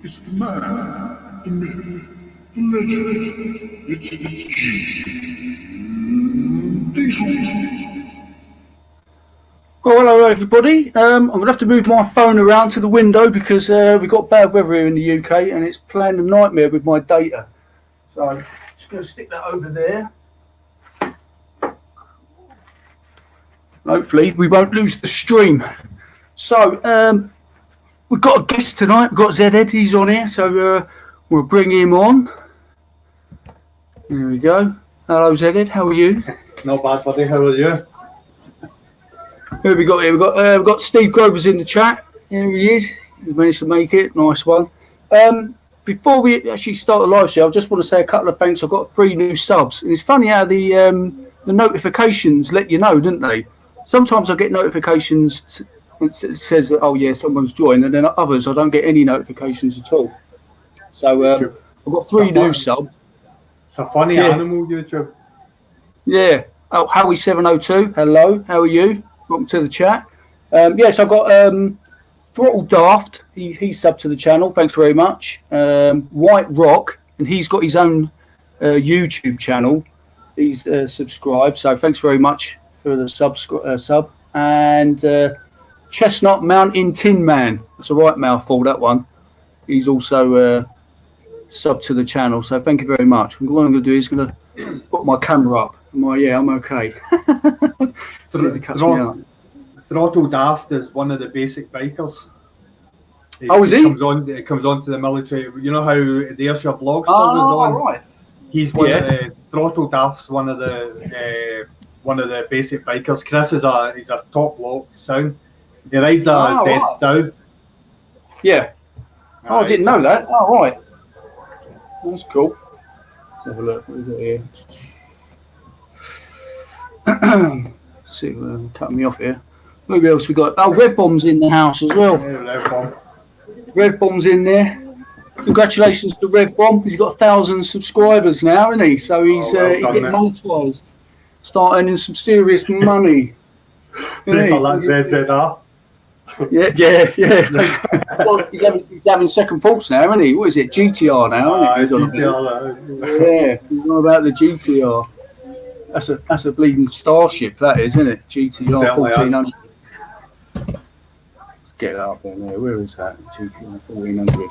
It's the man, the myth, the legend. It's Diesel. Well, hello everybody. I'm going to have to move my phone around to the window because we've got bad weather here in the UK and it's playing a nightmare with my data. So I'm just going to stick that over there. Hopefully we won't lose the stream. So we've got a guest tonight. We've got Zed Ed. He's on here, so we'll bring him on. There we go. Hello Zed Ed. How are you? Not bad, buddy. How are you? Who have we got here? We've got Steve Grover's in the chat. Here he is. He's managed to make it. Nice one. Before we actually start the live show, I just want to say a couple of thanks. I've got 3 new subs. And it's funny how the notifications let you know, didn't they? Sometimes I get notifications. It says that, oh yeah, someone's joined, and then others I don't get any notifications at all. So I've got 3 new subs. It's a funny animal, YouTube. Yeah. Oh, Howie702. Hello. How are you? Welcome to the chat. Yes, I've got Throttle Daft. He's subbed to the channel. Thanks very much. White Rock, and he's got his own YouTube channel. He's subscribed, so thanks very much for the sub. And Chestnut Mountain Tin Man. That's a right mouthful, that one. He's also subbed to the channel, so thank you very much. And what I'm going to do is going to put my camera up. I'm okay. See if it cuts me out. Throttle Daft is one of the basic bikers. Is he? It comes on to the military. You know how the Ayrshire Vlogsters is on? Right. He's one of the Throttle Daft's one of the basic bikers. Chris he's a top bloke sound. He rides a Z down. Yeah. I didn't know that. Oh, right. That's cool. Let's have a look. What have we got here? See, cutting me off here. Who else we got? Oh, Red Bomb's in the house as well. Yeah, Red Bomb's in there. Congratulations to Red Bomb. He's got 1,000 subscribers now, isn't he? So he's getting monetized. Start earning some serious money. ZZR. Yeah. Well, he's having second thoughts now, isn't he? What is it? GTR now, isn't it? GTR. He's on about the GTR. That's a bleeding starship, that is, isn't it? GTR 1400. Let's get that up on there. Where is that? GTR 1400.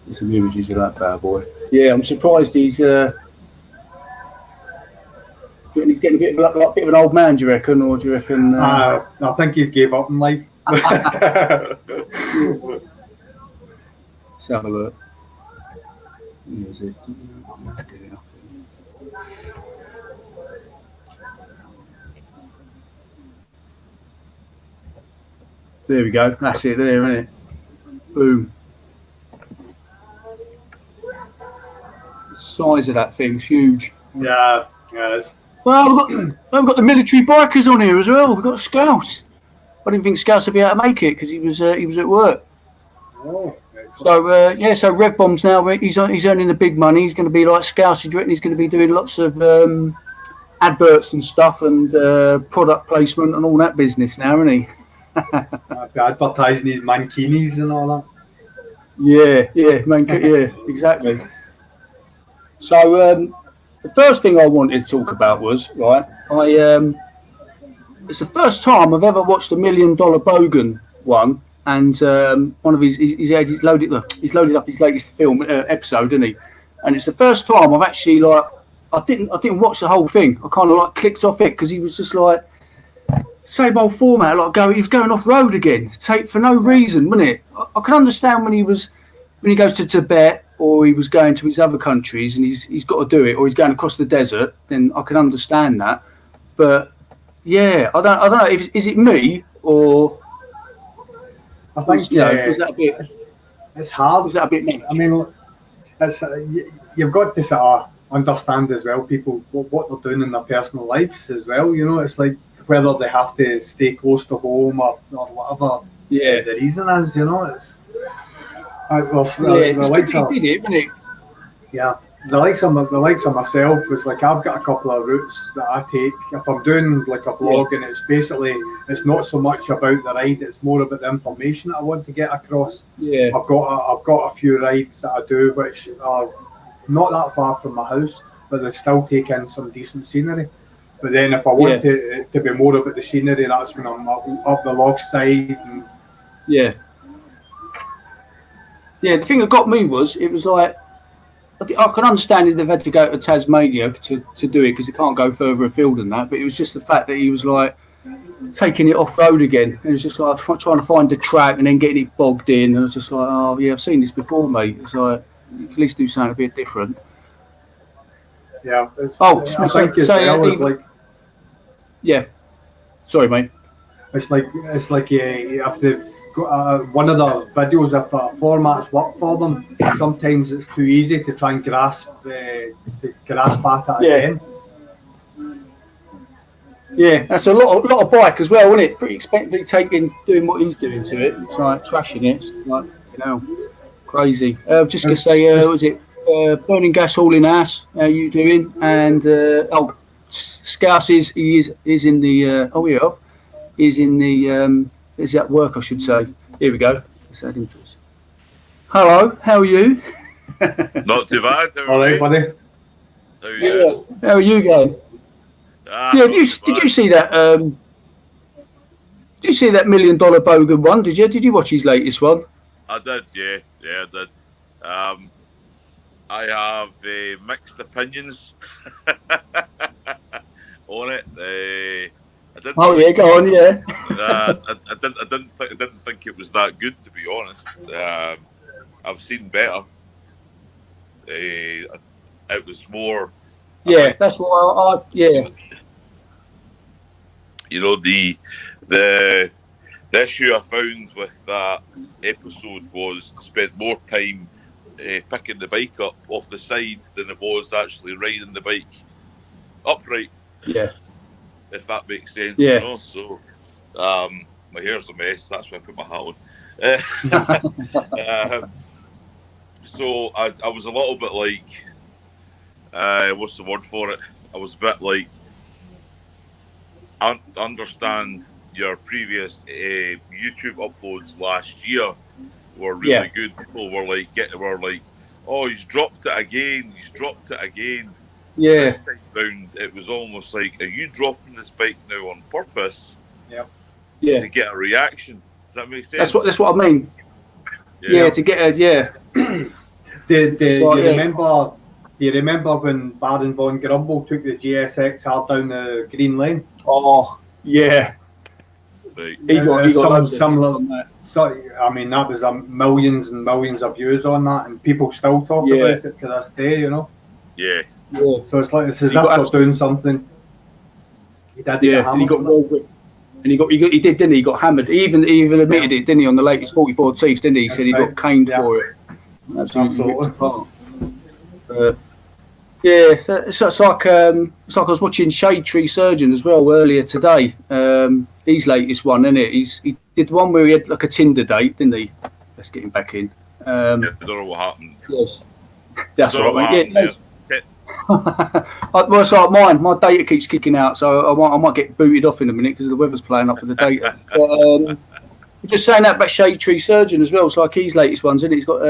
There's some images of that bad boy. Yeah, I'm surprised he's getting a bit of an old man, do you reckon? Or do you reckon? I think he's gave up in life. Let's have a look. Where is it? Let's get it up. There we go. That's it there, isn't it? Boom. The size of that thing's huge. Yeah, yes. Well, we've got the military bikers on here as well. We've got Scouts. I didn't think Scouts would be able to make it because he was at work. Oh, so Red Bomb's now. He's earning the big money. He's going to be like Scouts. Do you reckon he's going to be doing lots of adverts and stuff and product placement and all that business now, isn't he? Advertising his mankinis and all that. Yeah, exactly. So the first thing I wanted to talk about was it's the first time I've ever watched $1 Million Bogan one, and one of he's loaded up his latest film episode, isn't he? And it's the first time I've actually I didn't watch the whole thing. I kind of clicked off it because he was just same old format, he was going off road again, for no reason, wasn't it? I can understand when he goes to Tibet or he was going to his other countries and he's got to do it, or he's going across the desert, then I can understand that. But yeah, I don't know. Is it me or? I think was that a bit? It's hard. Was that a bit me? I mean, it's you've got to sort of understand as well, people what they're doing in their personal lives as well. You know, it's like whether they have to stay close to home or whatever the reason is. You know, it's. He did it, didn't it? Yeah, the likes of myself is like I've got a couple of routes that I take. If I'm doing like a vlog and it's basically it's not so much about the ride, it's more about the information that I want to get across. Yeah. I've got a few rides that I do which are not that far from my house, but they still take in some decent scenery. But then if I want to be more about the scenery, that's when I'm up the log side. And yeah. The thing that got me was it was like I can understand if they've had to go to Tasmania to do it because they can't go further afield than that. But it was just the fact that he was like taking it off road again. It was just like trying to find the track and then getting it bogged in. And I was just like, oh yeah, I've seen this before, mate. It's like at least do something a bit different. Yeah. I think as well as like. Yeah. Sorry, mate. It's like if they've got one of the videos, if formats work for them, sometimes it's too easy to try and grasp at it again. Yeah, that's a lot of bike as well, isn't it? Pretty expensive doing what he's doing to it. It's like trashing it. It's like, crazy. Just gonna say, was it burning gas hauling ass? How you doing? And Scouse is in the is at work, I should say. Here we go. Let's add him to us. Hello, how are you? Not too bad. All right, buddy. How are you going? Did you see that? Did you see that $1 million Bogan one? Did you watch his latest one? I did. Yeah, I did. I have mixed opinions on it. Go on, yeah. I didn't think it was that good, to be honest. I've seen better. It was more. That's what I. You know, the issue I found with that episode was spent more time picking the bike up off the side than it was actually riding the bike upright. Yeah. If that makes sense, yeah. You know. So, my hair's a mess. That's why I put my hat on. So I was a little bit like, what's the word for it? I was a bit like, I understand your previous YouTube uploads last year were really good. People were like, oh, he's dropped it again. Yeah. This time round, it was almost like, are you dropping this bike now on purpose? Yeah. To get a reaction. Does that make sense? That's what I mean. Yeah, to get a Do you remember when Baron von Grumble took the GSX hard down the green lane? Oh, yeah. Right. He got similar. So, I mean, that was millions and millions of views on that, and people still talk about it to this day, you know? Yeah. So it's like, it's as if they're doing something. He did he got well whipped. And he did, didn't he? He got hammered. He even admitted it, didn't he, on the latest 44 Teeth, didn't he? He said he got caned for it. Absolutely. Apart. It's like I was watching Shade Tree Surgeon as well earlier today. His latest one, isn't it? He did one where he had like a Tinder date, didn't he? Let's get him back in. I don't know what happened. Yes, that's right, mate. Well, it's like mine. My data keeps kicking out, so I might get booted off in a minute because the weather's playing up with the data. But, just saying that about Shade Tree Surgeon as well. It's like his latest ones, isn't it? He's got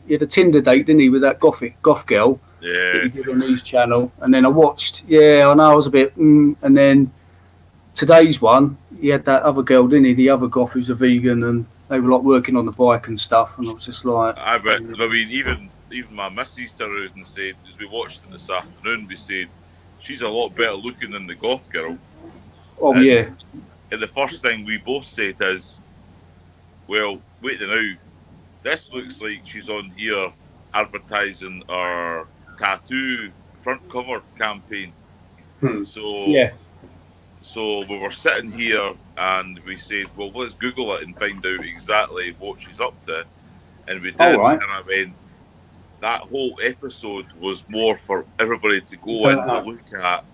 he had a Tinder date, didn't he, with that goth girl? Yeah. That he did on his channel, and then I watched. Yeah, I know I was a bit, and then today's one, he had that other girl, didn't he? The other goth who's a vegan, and they were like working on the bike and stuff, and I was just like, I mean, even my missus turned around and said, as we watched it this afternoon, we said she's a lot better looking than the goth girl. Oh, and the first thing we both said is, well, wait a now, this looks like she's on here advertising our tattoo front cover campaign. So we were sitting here and we said, well, let's Google it and find out exactly what she's up to. And we did, and I went, that whole episode was more for everybody to go in to look at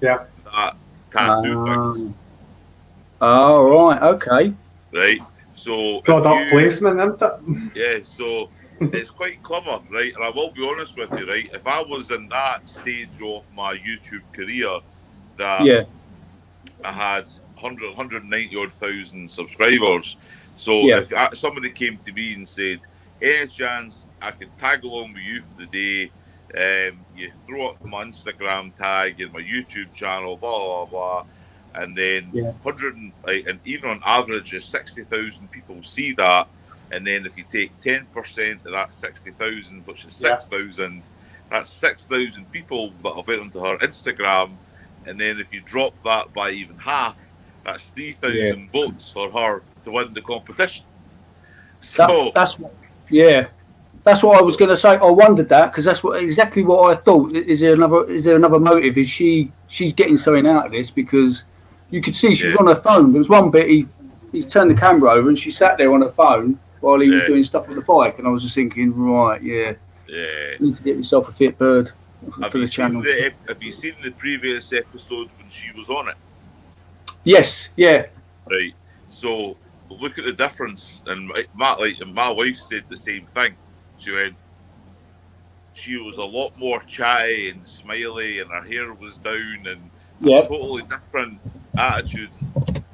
that tattoo thing. Oh, right, okay. Right. So product placement, isn't it? Yeah, so it's quite clever, right? And I will be honest with you, right? If I was in that stage of my YouTube career that I had 190 odd thousand subscribers, so if somebody came to me and said, "Any chance I could tag along with you for the day? You throw up my Instagram tag and my YouTube channel, blah blah blah," and then 100 and even on average, 60,000 people see that. And then if you take 10% of that 60,000, which is 6,000, that's 6,000 people that have went onto her Instagram. And then if you drop that by even half, that's 3,000 votes for her to win the competition. So that's what I was going to say. I wondered that because that's exactly what I thought. Is there another motive? Is she's getting something out of this? Because you could see she was on her phone. There was one bit he's turned the camera over and she sat there on her phone while he was doing stuff on the bike, and I was just thinking, right, you need to get yourself a fit bird for the channel. Have you seen the previous episode when she was on it? Yes, yeah. Right. So look at the difference, and my wife said the same thing. She was a lot more chatty and smiley, and her hair was down, and a totally different attitude.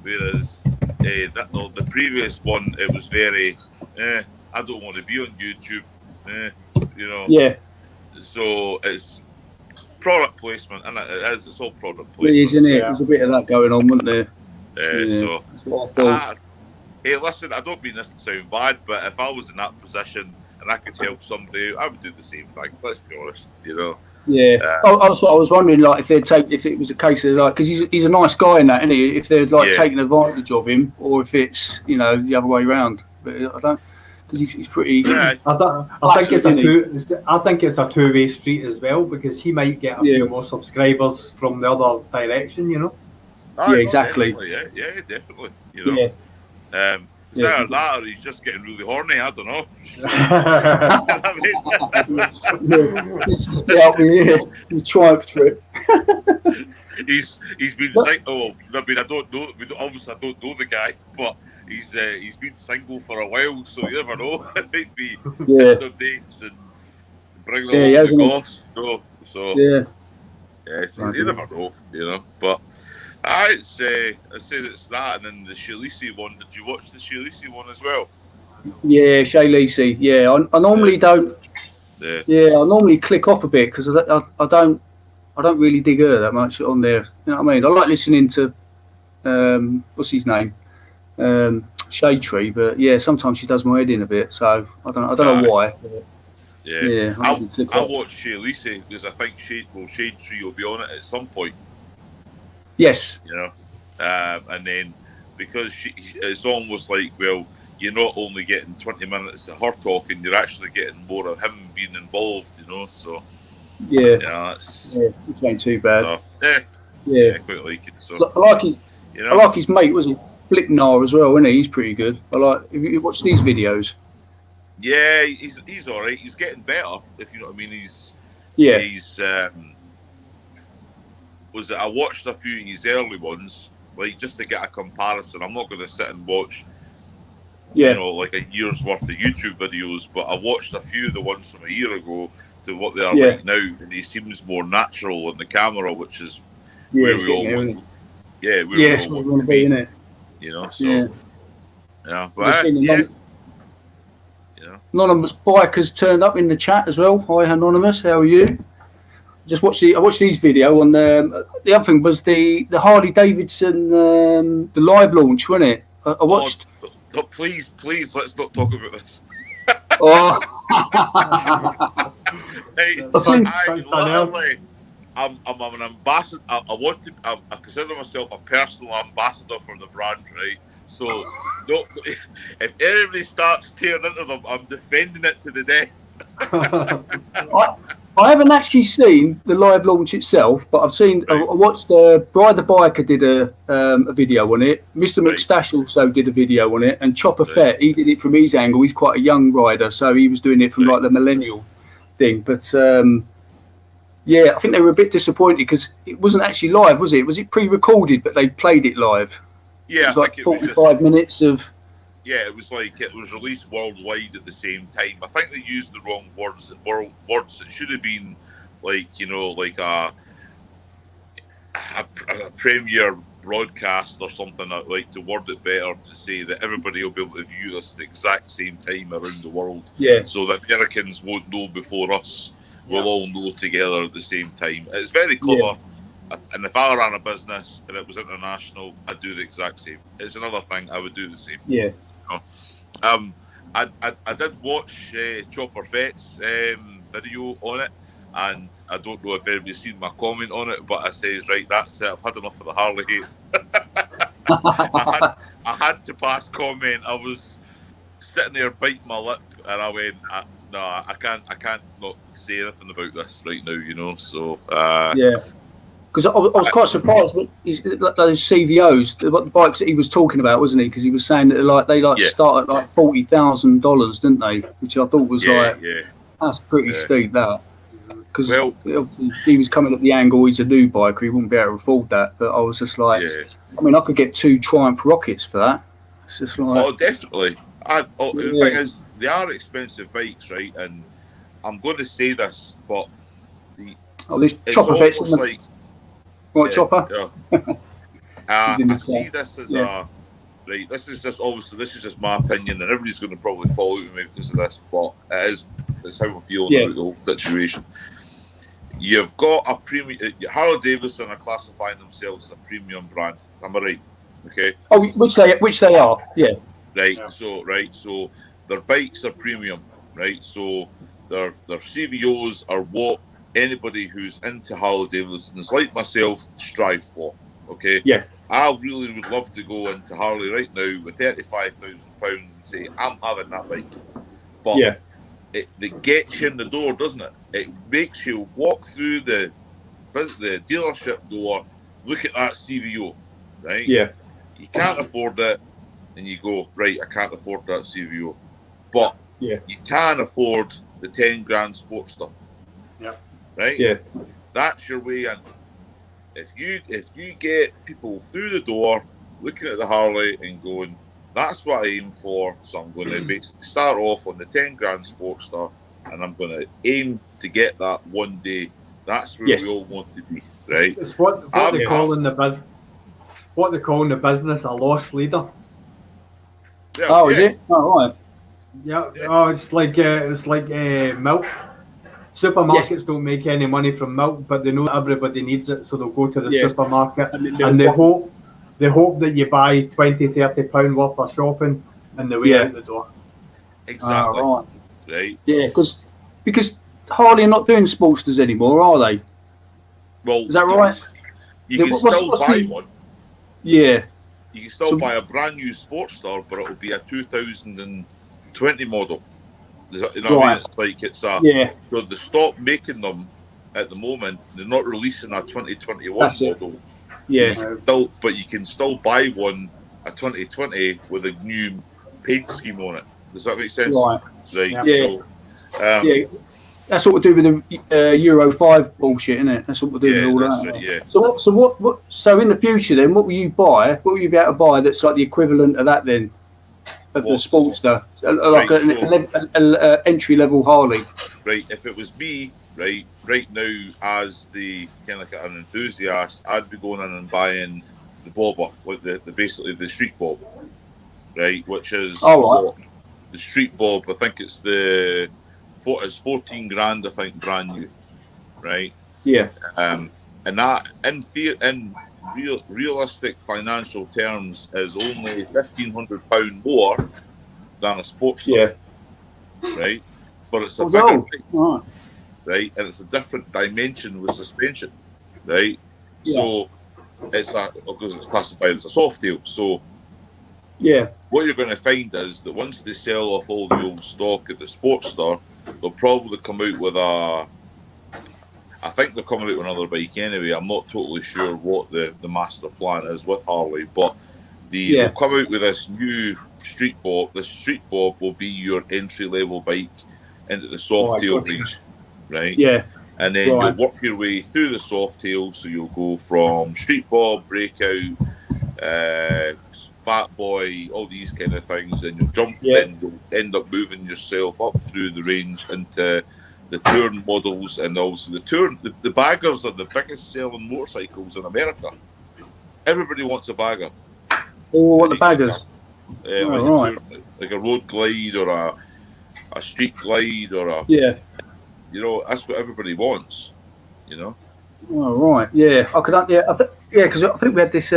Whereas the previous one, it was very, I don't want to be on YouTube, you know. Yeah. So it's product placement, and it's all product placement. It is, isn't it? There's a bit of that going on, wasn't there? So that's what I thought. Hey, listen, I don't mean this to sound bad, but if I was in that position and I could help somebody, I would do the same thing. Let's be honest, you know. Yeah. Also, I was wondering, like, if it was a case of like, because he's a nice guy in that, isn't he? If they're like taking advantage of him, or if it's the other way around. But I don't, because he's pretty. Yeah. I think it's a two-way street as well, because he might get a few more subscribers from the other direction, you know. Oh, exactly. Definitely, definitely. You know. It's either that or he's just getting really horny. I don't know. It's just out here. The tribe trip. He's been single. I mean, I don't know. Obviously, I don't know the guy, but he's been single for a while, so you never know. It might be Tinder dates and bringing along the goss. So so you never know, you know. But I'd say it's that, and then the Shalisi one. Did you watch the Shalisi one as well? Yeah, Shay Lisi. Yeah, I normally don't. I normally click off a bit because I don't really dig her that much on there. You know what I mean? I like listening to what's his name, Shade Tree, but sometimes she does my head in a bit. So I don't know why. I watch Shay Lisi because I think Shade Tree will be on it at some point. Yes. You know, and then because it's almost like, well, you're not only getting 20 minutes of her talking, you're actually getting more of him being involved, you know. So it ain't too bad. I quite like it. So I like his mate, was it Flicknar as well, isn't he? He's pretty good. Have you watched these videos? Yeah, he's all right. He's getting better, if you know what I mean. He's I watched a few of his early ones, like just to get a comparison. I'm not going to sit and watch, you know, like a year's worth of YouTube videos, but I watched a few of the ones from a year ago to what they are right now, and he seems more natural on the camera, which is where we all want. We all want to be, innit? You know. So but Anonymous Bikers turned up in the chat as well. Hi, Anonymous. How are you? I watched these video on the other thing was the Harley Davidson the live launch, wasn't it? I watched. Please, let's not talk about this. I'm an ambassador. I consider myself a personal ambassador for the brand, right? So, if everybody starts tearing into them, I'm defending it to the death. I haven't actually seen the live launch itself, but I've seen. I watched Brian the Biker did a video on it. Mr. McStash also did a video on it, and Chopper Fett, he did it from his angle. He's quite a young rider, so he was doing it from like the millennial thing. But I think they were a bit disappointed because it wasn't actually live, was it? Was it pre-recorded, but they played it live? Yeah, it was like 45 minutes of Yeah, it was like it was released worldwide at the same time. I think they used the wrong words. Words. It should have been like like a premiere broadcast or something. Like to word it better to say that everybody will be able to view this at the exact same time around the world. Yeah. So the Americans won't know before us. We'll all know together at the same time. It's very clever. And if I ran a business and it was international, I'd do the exact same. It's another thing I would do the same. Yeah. I did watch Chopper Fett's video on it, and I don't know if anybody's seen my comment on it, but I says, right, that's it. I've had enough of the Harley hate. I had to pass comment. I was sitting there biting my lip, and I went, no, I can't not say anything about this right now. So yeah. Because I was quite surprised with those CVOs, the bikes that he was talking about, wasn't he? Because he was saying that they start at like $40,000, didn't they? Which I thought was that's pretty steep. That because he was coming at the angle. He's a new biker, he wouldn't be able to afford that. But I was just like, I mean, I could get 2 Triumph Rockets for that. It's just like, oh, definitely. The thing is, they are expensive bikes, right? And I'm going to say this, but this Chopper Fett's like. Right, Chopper. Yeah. I see this as right. This is just my opinion, and everybody's going to probably follow me because of this, but it's how I'm feeling about the whole situation. You've got a premium. Harley Davidson are classifying themselves as a premium brand. Am I right? Okay. Oh, which they are. Yeah. Right. Yeah. So their bikes are premium. Right. So their CVOs are what anybody who's into Harley Davidsons like myself strive for. Okay. Yeah. I really would love to go into Harley right now with £35,000 and say I'm having that bike. But it gets you in the door, doesn't it? It makes you walk through the dealership door, look at that CVO, right? Yeah. You can't afford it, and you go, right, I can't afford that CVO. But you can afford the 10 grand Sportster. Yeah. Right? Yeah. That's your way in. If you get people through the door looking at the Harley and going, that's what I aim for, so I'm going to basically start off on the 10 grand Sportster and I'm going to aim to get that one day. That's where we all want to be, right? It's what they call in the business. What they call in the business a loss leader. Yeah, is it? Oh, right. Yeah. Oh, it's like milk. Supermarkets don't make any money from milk, but they know everybody needs it, so they'll go to the supermarket and they hope that you buy £20-30 worth of shopping and the way out the door. Exactly. Right. Yeah, because Harley are not doing Sportsters anymore, are they? Well, is that right? You can still buy one. Yeah. You can still buy a brand new Sportster, but it'll be a 2020 model. You know what I mean? It's like it's so they stopped making them at the moment. They're not releasing a 2021 model. Yeah. But you can still buy one, a 2020 with a new paint scheme on it. Does that make sense? Right. Yeah. So, that's what we do with the Euro 5 bullshit, isn't it? That's what we're doing with all that. Right, yeah. So what? So in the future, then, what will you buy? What will you be able to buy that's like the equivalent of that then? Of the Sportster, like an entry-level Harley. Right, if it was me, right now, as the kind of like an enthusiast, I'd be going in and buying the bobber, like the basically the street bob, right, which is the street bob. I think it's it's 14 grand, I think, brand new, right? Yeah. And that in realistic financial terms is only £1,500 more than a Sportster, right? But it's a bigger bike, right? And it's a different dimension with suspension, right? So because it's classified as a soft tail. So what you're going to find is that once they sell off all the old stock at the Sportster, they'll probably come out with I think they're coming out with another bike anyway. I'm not totally sure what the master plan is with Harley, but they'll come out with this new street bob. The street bob will be your entry level bike into the soft tail range, right? Yeah. And then you'll work your way through the soft tail, so you'll go from street bob, breakout, Fat Boy, all these kind of things, and you'll jump, Yeah. then you'll end up moving yourself up through the range into the touring models, and also the baggers are the biggest selling motorcycles in America. Everybody wants a bagger. Oh, what the baggers? Like a road glide or a street glide or a that's what everybody wants. Oh, right. Yeah, I could. Because I think we had this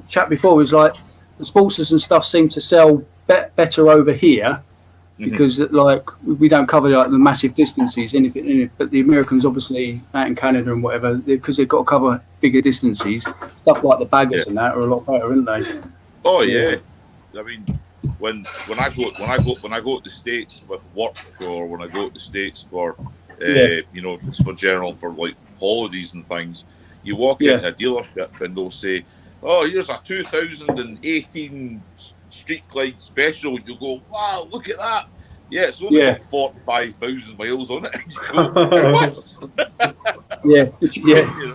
chat before. It was like the Sportsters and stuff seem to sell better over here because like we don't cover like the massive distances. Anything, but the Americans obviously out in Canada and whatever, because they've got to cover bigger distances. Stuff like the baggers and that are a lot better, aren't they? Oh yeah. I mean, when I go to the States with work, or when I go to the States for just for general, for like holidays and things, you walk into a dealership and they'll say, "Oh, here's a 2018 Street Glide Special." You go, "Wow, look at that! Yeah, it's only got 45,000 miles on it." You go, "How much?"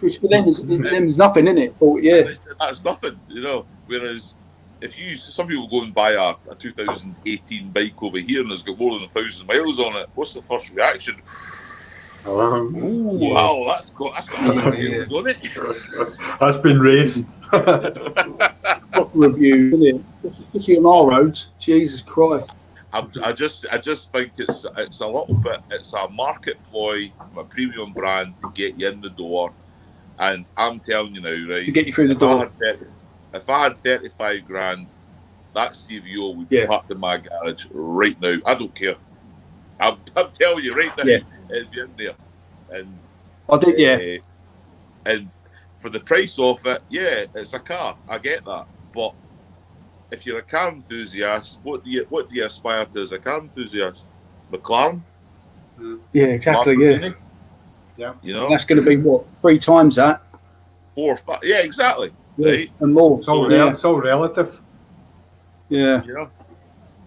Which for them is nothing, isn't it? Oh, yeah, that's nothing, Whereas some people go and buy a 2018 bike over here and it's got more than 1,000 miles on it. What's the first reaction? Wow, that's got a lot of miles on it. That's been raced. Top review, isn't it? Especially on our roads. Jesus Christ. I just think it's a little bit. It's a market ploy from a premium brand to get you in the door. And I'm telling you now, right? To get you through the door. If I had 35 grand, that CVO would be parked in my garage right now. I don't care. I'm telling you right now, it'd be in there. And I did, and for the price of it, it's a car. I get that. But if you're a car enthusiast, what do you aspire to as a car enthusiast? McLaren? Yeah, exactly. Lamborghini? Yeah. And that's going to be what, 3 times that? 4 or 5. Yeah, exactly. Yeah, right? And more. It's all relative. Yeah.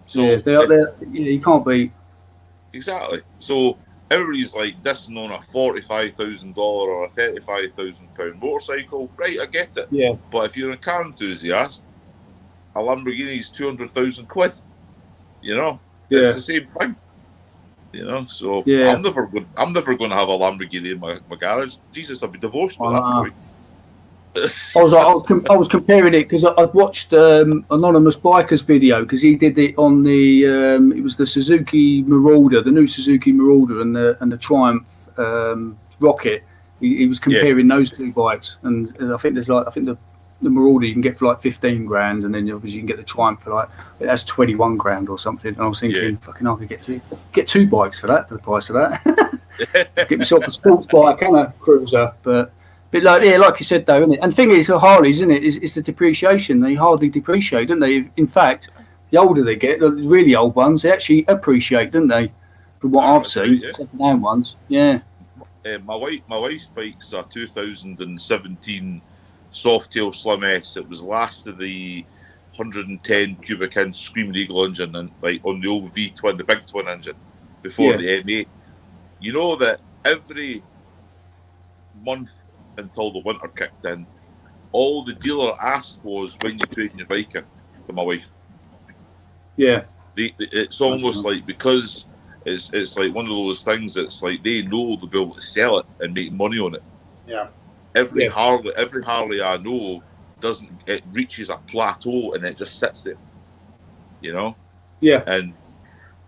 So you can't beat. Exactly. So everybody's like dissing on a $45,000 or a £35,000 motorcycle. Right, I get it. Yeah. But if you're a car enthusiast, a Lamborghini is 200,000 quid. It's the same thing. So I'm never going to have a Lamborghini in my garage. Jesus, I'll be divorced by that point. I was comparing it because I'd watched Anonymous Biker's video because he did it on the it was the Suzuki Marauder, the new Suzuki Marauder and the Triumph Rocket. He was comparing those 2 bikes, and I think the Marauder you can get for like 15 grand, and then obviously you can get the Triumph for that's 21 grand or something. And I was thinking, fucking, I could get 2 bikes for the price of that. Get myself a sports bike and a cruiser, but like you said though, isn't it? And the thing is, the Harleys, isn't it? Is the depreciation. They hardly depreciate, don't they? In fact, the older they get, the really old ones, they actually appreciate, don't they? From what I've seen, second-hand ones. Yeah. My wife's bike's a 2017 Softail Slim S. It was last of the 110 cubic inch Screaming Eagle engine, and like on the old V twin, the big twin engine, before the M8. You know that every month until the winter kicked in, all the dealer asked was when you trading your bike in to my wife. Yeah. It's almost like, because it's like one of those things that's like they know they'll be able to sell it and make money on it. Yeah. Every Harley I know it reaches a plateau and it just sits there. Yeah. And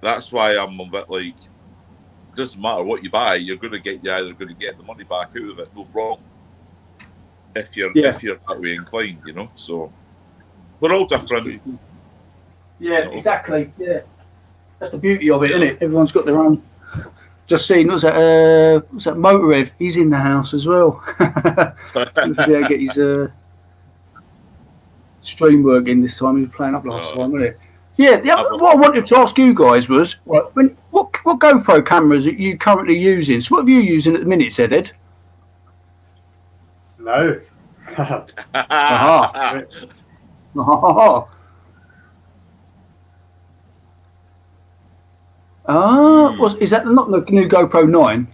that's why I'm a bit like, it doesn't matter what you buy, you're either going to get the money back out of it, no problem. If you're that way inclined, So we're all different. Yeah, exactly. Yeah, that's the beauty of it, isn't it? Everyone's got their own. Just seen, what's that Motorhead? He's in the house as well. Get his stream working this time. He was playing up last time, wasn't it? Yeah. What I wanted to ask you guys was, what GoPro cameras are you currently using? So what are you using at the minute, said Ed? No. Is that not the new GoPro 9?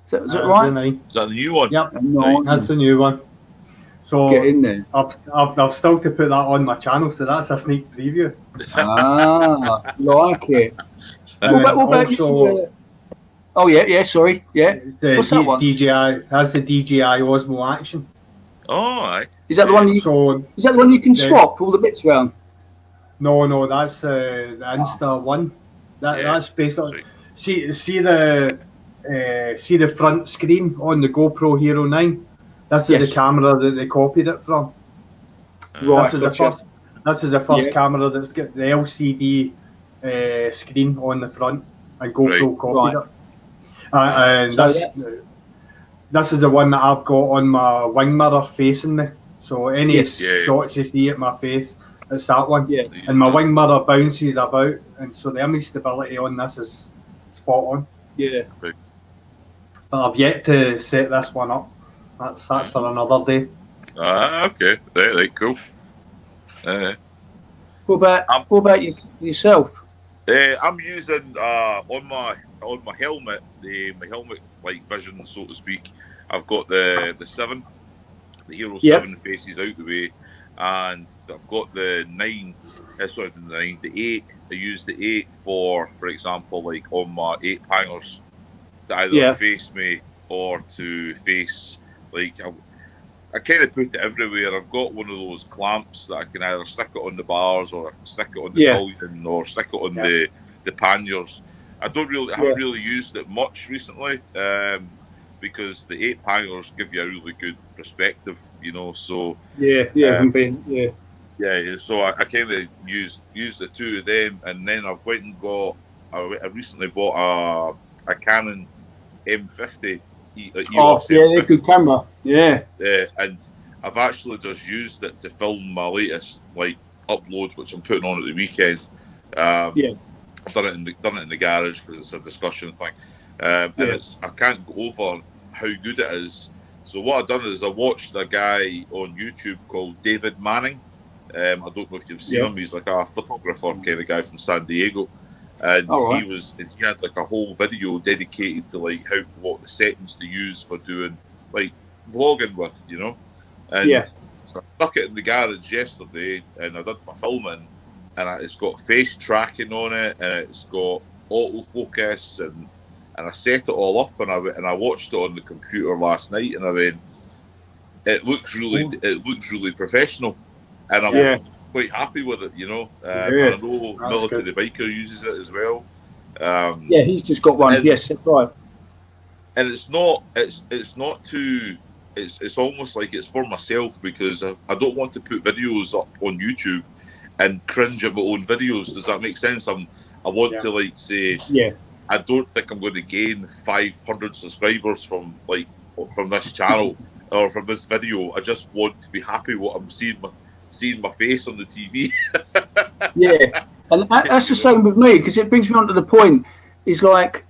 Is that right? Is that the new one? Yep, right. That's the new one. So get in there. I've still to put that on my channel, so that's a sneak preview. Like it. What about also, you? Oh yeah, sorry, yeah. The What's that one? DJI has the DJI Osmo Action. Oh, aye. Is that the one you? So Is that the one you can swap all the bits around? no, that's the Insta one. That's basically see the front screen on the GoPro Hero 9. This is the camera that they copied it from. Right, This is the first camera that's got the LCD screen on the front, and GoPro copied it. And this is the one that I've got on my wing mirror facing me. So any shots you see at my face, it's that one. Yeah. And my wing mirror bounces about, and so the image stability on this is spot on. Yeah. Right. But I've yet to set this one up. That's for another day. Okay. Right, cool. What about yourself? I'm using on my helmet, my helmet like vision, so to speak. I've got the 7, the Hero 7 faces out the way, and I've got the 9. Sorry, the 9, the 8. I use the 8 for example, like on my 8 hangers, to either face me or to face like. I kind of put it everywhere. I've got one of those clamps that I can either stick it on the bars, or I can stick it on the pillion, or stick it on the panniers. I haven't really used it much recently, because the 8 hangers give you a really good perspective, you know. So so I kind of used the 2 of them, and then I've went and got. I recently bought a Canon M50. They're a good camera. Yeah. And I've actually just used it to film my latest like upload, which I'm putting on at the weekend. I've done it in the garage because it's a discussion thing, and I can't go over how good it is. So what I've done is I watched a guy on YouTube called David Manning. I don't know if you've seen him. He's like a photographer kind of guy from San Diego. And he had like a whole video dedicated to like what the settings to use for doing like vlogging with, you know. And so I stuck it in the garage yesterday, and I did my filming, and it's got face tracking on it, and it's got autofocus, and I set it all up, and I watched it on the computer last night, and I went, it looks really professional, and I'm quite happy with it, you know. I know Military Biker uses it as well. He's just got one. Yes, that's right. And it's almost like it's for myself, because I don't want to put videos up on YouTube and cringe at my own videos. Does that make sense? I want to like say, I don't think I'm going to gain 500 subscribers from this channel or from this video. I just want to be happy what I'm seeing my face on the TV. And that's the same with me, because it brings me on to the point. It's like,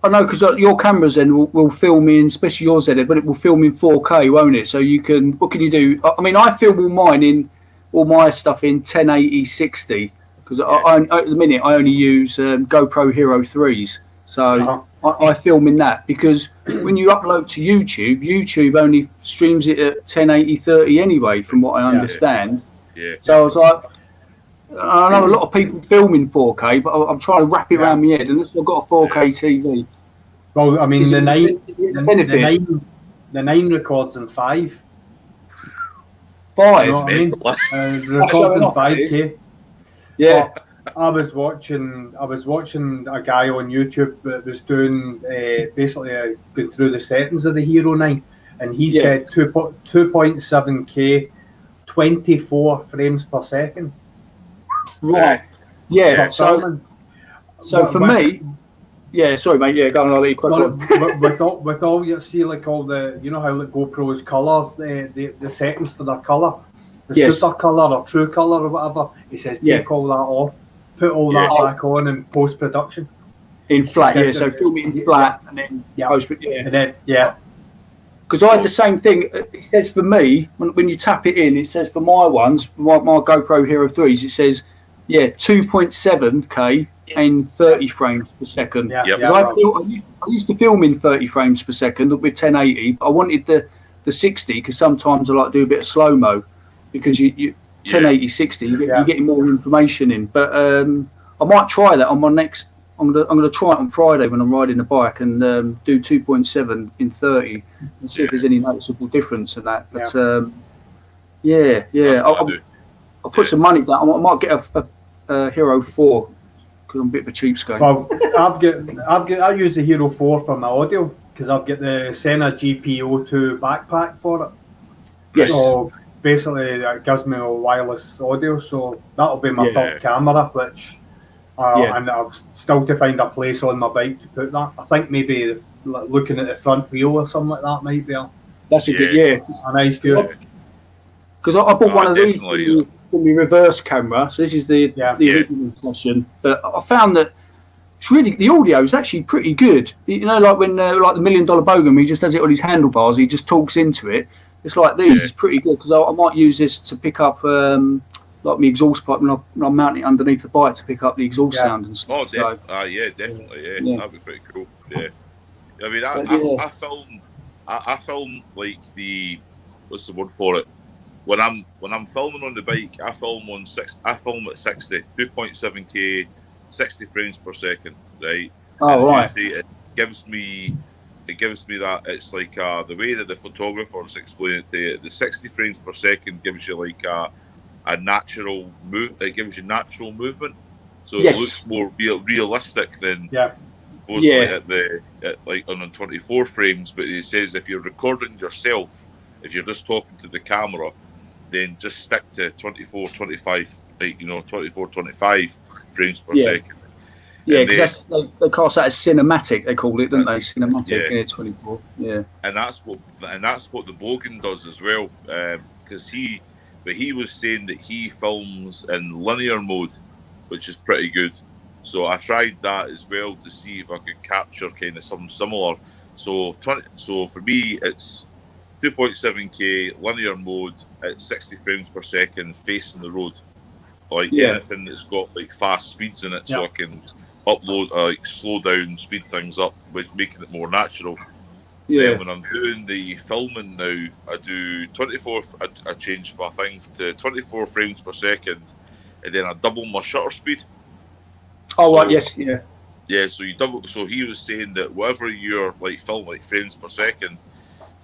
I know, because your cameras then will film in, especially yours, Ed, but it will film in 4K, won't it? So you can, what can you do? I mean, I film all my stuff in 1080 60, because at the minute I only use GoPro Hero 3s. So I film in that, because when you upload to YouTube only streams it at 1080 30 anyway, from what I understand. So I was like, I know a lot of people film in 4K, but I'm trying to wrap it around my head, and I've got a 4K TV. Well, I mean, the 9 records in 5. 5? You know what I mean? Records in 5K. Yeah. But I was watching a guy on YouTube that was doing basically going through the settings of the Hero 9, and he said 2.7K, 24 frames per second. Right. So for me, sorry, mate. Go on, I'll let you quick on. with all you see, like all the, you know how like GoPro's color, the settings for their color, the super color or true color or whatever. He says take all that off, put all that back on in post production. In flat, so film it in flat and then post it. And then Because I had the same thing. It says for me, when you tap it in, it says for my ones, my GoPro Hero 3s, it says 2.7K and 30 frames per second. I used to film in 30 frames per second with 1080. I wanted the the 60 because sometimes I like to do a bit of slow mo because you 1080 60 you're getting more information in. But I might try that on my next. I'm gonna try it on Friday when I'm riding the bike and do 2.7 in 30 and see if there's any noticeable difference in that. But I'll put some money down. I might get a Hero 4 because I'm a bit of a cheapskate. Well, I use the Hero 4 for my audio because I've got the Sena GPO2 backpack for it. Yes. So basically, it gives me a wireless audio. So that'll be my third camera, which. And I've still to find a place on my bike to put that. I think maybe looking at the front wheel or something like that might be a nice view. Because I bought one of these for my reverse camera. So this is the original session. But I found that it's really the audio is actually pretty good. You know, like when like the $1 Million Bogan, he just does it on his handlebars. He just talks into it. It's like these. It's pretty good because I might use this to pick up. Like my exhaust pipe when I'm mounting it underneath the bike to pick up the exhaust sound and stuff. Oh, definitely. That'd be pretty cool. Yeah, I mean, I film like what's the word for it? When I'm filming on the bike, I film at 60, 2.7K, 60 frames per second, right? Right. It gives me that it's like the way that the photographers explain it to you, the 60 frames per second gives you like a natural move. It gives you natural movement, so it looks more realistic than like on 24 frames. But it says if you're recording yourself, if you're just talking to the camera, then just stick to 24, 25, like 24, 25 frames per second. Yeah, because they class that as cinematic. They call it, don't they? Cinematic. 24. Yeah. And that's what the Bogan does as well, because he was saying that he films in linear mode, which is pretty good. So I tried that as well to see if I could capture kind of something similar. So for me, it's 2.7K linear mode at 60 frames per second, facing the road. Like anything that's got like fast speeds in it, so I can upload, like slow down, speed things up, making it more natural. Then when I'm doing the filming now, I do 24. I change my thing to 24 frames per second, and then I double my shutter speed. Yeah. So you double. So he was saying that whatever you're like film like frames per second,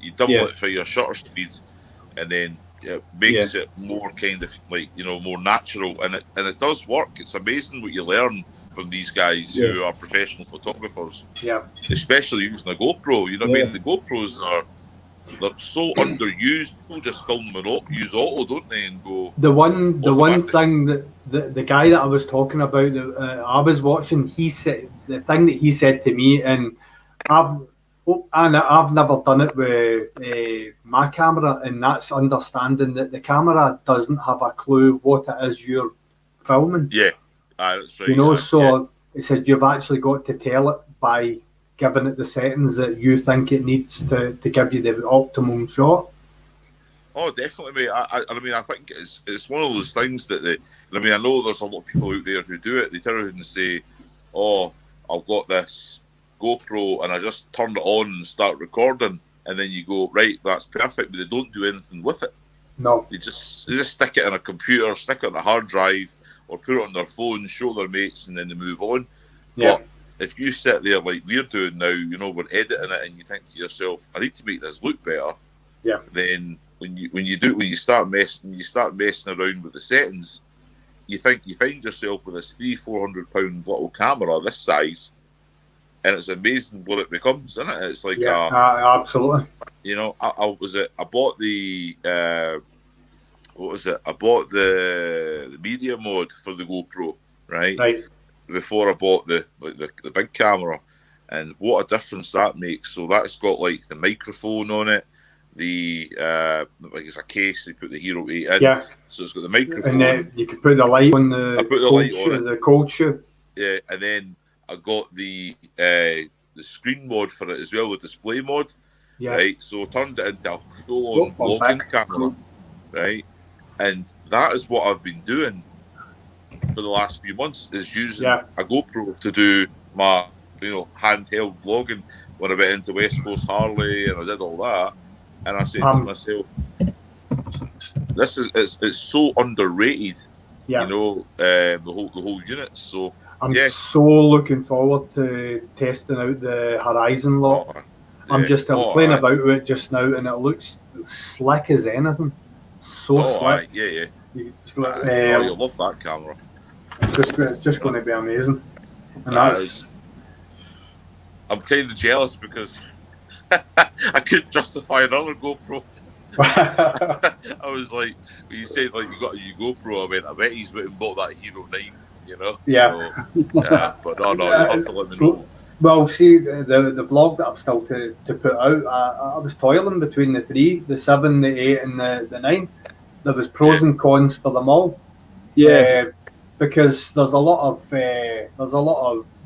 you double it for your shutter speed, and then it makes it more kind of like more natural, and it does work. It's amazing what you learn from these guys who are professional photographers. Yeah. Especially using a GoPro. You know what I mean? The GoPros they're so underused. People just film them and use auto, don't they? And go. The one thing that the guy that I was talking about that I was watching, he said the thing that he said to me, and I've never done it with my camera, and that's understanding that the camera doesn't have a clue what it is you're filming. Yeah. That's right. So it said you've actually got to tell it by giving it the settings that you think it needs to give you the optimum shot. Oh, definitely, mate. I mean, I think it's one of those things that I know there's a lot of people out there who do it. They turn around and say, "Oh, I've got this GoPro and I just turn it on and start recording," and then you go, "Right, that's perfect," but they don't do anything with it. No, they just stick it in a computer, stick it on a hard drive, or put it on their phone, show their mates, and then they move on. Yeah. But if you sit there like we're doing now, we're editing it, and you think to yourself, "I need to make this look better." Yeah. Then when you start messing around with the settings, you find yourself with this 300-400 pound little camera this size, and it's amazing what it becomes, isn't it? It's like absolutely. I bought the I bought the media mode for the GoPro, right? Before I bought the big camera, and what a difference that makes. So that's got like the microphone on it, the like it's a case. You put the Hero 8 in, so it's got the microphone, and then you can put the light on the. I put the light on it, the cold shoe. Yeah, and then I got the screen mod for it as well, the display mod. Yeah. Right, so I turned it into a full-on vlogging camera, right, and that is what I've been doing for the last few months, is using a GoPro to do my handheld vlogging. When I went into West Coast Harley and I did all that, and I said to myself, "This is it's so underrated." Yeah. You know, the whole unit. So I'm so looking forward to testing out the Horizon lot. I'm playing about with it just now, and it looks slick as anything. So slick. Yeah. You'll love that camera. It's just going to be amazing. And I'm kind of jealous because I couldn't justify another GoPro. I was like, when you said like you got a new GoPro, I bet he's went and bought that Hero 9, you know? Yeah. So, but no, you'll have to let me know. Well, see, the vlog that I'm still to put out, I was toiling between the 3, the 7, the 8 and the 9. There was pros and cons for them all. Yeah. Because there's a lot of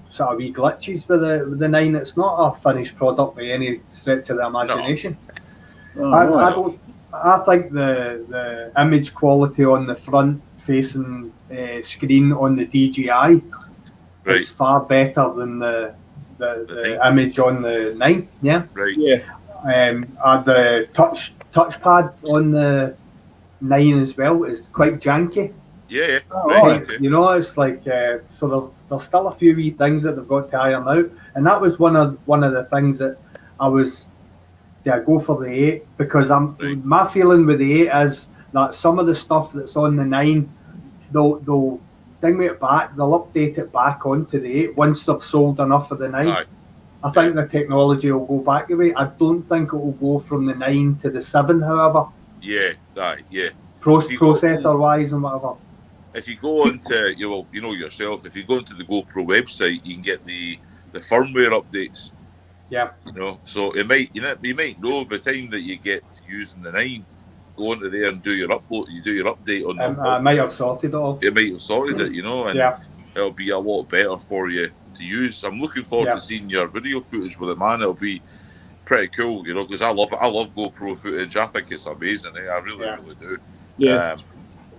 sort of wee glitches with the 9. It's not a finished product by any stretch of the imagination. No. I think the image quality on the front facing screen on the DJI is far better than the image on the 9. Yeah. Right. Yeah. The touchpad on the 9 as well is quite janky. Yeah. Right. You know, it's like so. There's still a few wee things that they've got to iron out, and that was one of the things that I was. I go for the 8 because my feeling with the 8 is that some of the stuff that's on the 9, they'll bring it back, they'll update it back onto the 8 once they've sold enough of the 9. Aye. I think the technology will go back the way. I don't think it will go from the 9 to the 7, however. Yeah. Processor wise and whatever. If you go into you know yourself, if you go into the GoPro website, you can get the firmware updates. Yeah. You know, so you might know by the time that you get to using the 9, go into there and do your upload. You do your update on them. I might have sorted it all. It might have sorted it, you know, and it'll be a lot better for you to use. I'm looking forward to seeing your video footage with it, man. It'll be pretty cool, you know, because I love GoPro footage. I think it's amazing. I really do. Yeah.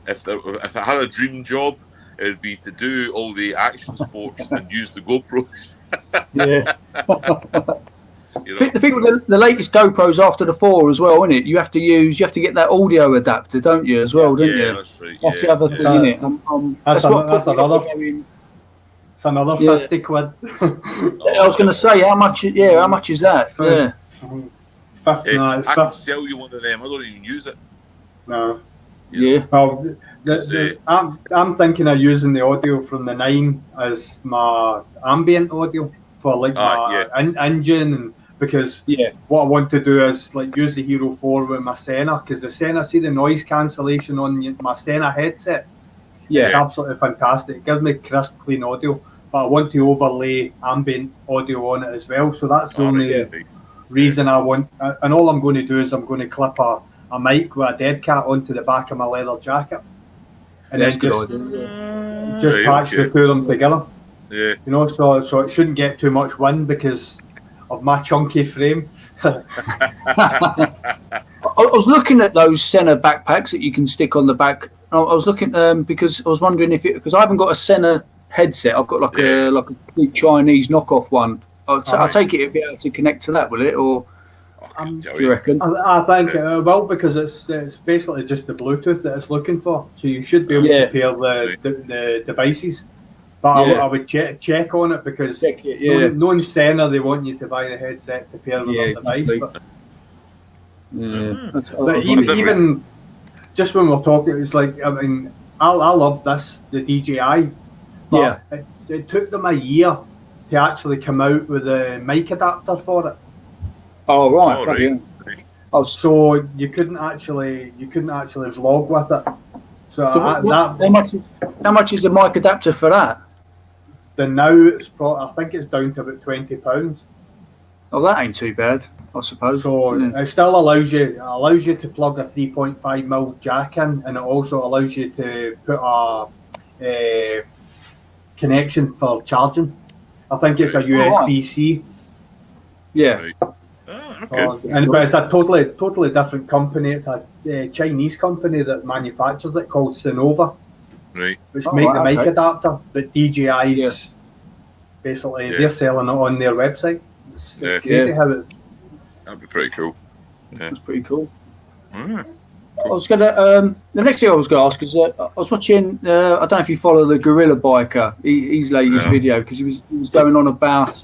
If I had a dream job, it would be to do all the action sports and use the GoPros. Yeah. You know? The thing with the latest GoPros after the 4 as well, isn't it? You have to get that audio adapter, don't you, as well, don't you? Yeah, that's right. That's the other thing, isn't it? That's another 50 quid. I was going to say, how much is that? Yeah. 50, I can sell you one of them. I don't even use it. No. Yeah. Well, I'm thinking of using the audio from the 9 as my ambient audio for like my engine, and because what I want to do is like use the Hero 4 with my Sena, because the Sena, see the noise cancellation on my Sena headset. Yeah, it's absolutely fantastic. It gives me crisp, clean audio, but I want to overlay ambient audio on it as well. So that's the only reason I want. And all I'm going to do is I'm going to clip a mic with a dead cat onto the back of my leather jacket, and then just patch the two of them together. Yeah. You know, so it shouldn't get too much wind because of my chunky frame. I was looking at those Sena backpacks that you can stick on the back. I was looking because I was wondering because I haven't got a Sena headset. I've got like a big Chinese knockoff one. I take it it'll be able to connect to that, will it? Or do you reckon? I think it will, because it's basically just the Bluetooth that it's looking for. So you should be able to pair the devices. But I would check on it, because knowing Sena, they want you to buy the headset to pair with their device. But even just when we're talking, it's like, I mean, I love the DJI. But it took them a year to actually come out with a mic adapter for it. Oh right. So you couldn't actually vlog with it. So how much is the mic adapter for that? Then now I think it's down to about £20. Oh, that ain't too bad, I suppose. So it still allows you to plug a 3.5mm jack in, and it also allows you to put a connection for charging. I think it's a USB-C. Yeah. But it's a totally different company. It's a Chinese company that manufactures it, called Sonova. Right. Which make the mic adapter, but DJI's basically they're selling it on their website. It's crazy how it. That'd be pretty cool. That's pretty cool. Mm. I was gonna. The next thing I was gonna ask is I was watching. I don't know if you follow the Gorilla Biker. His latest video because he was going on about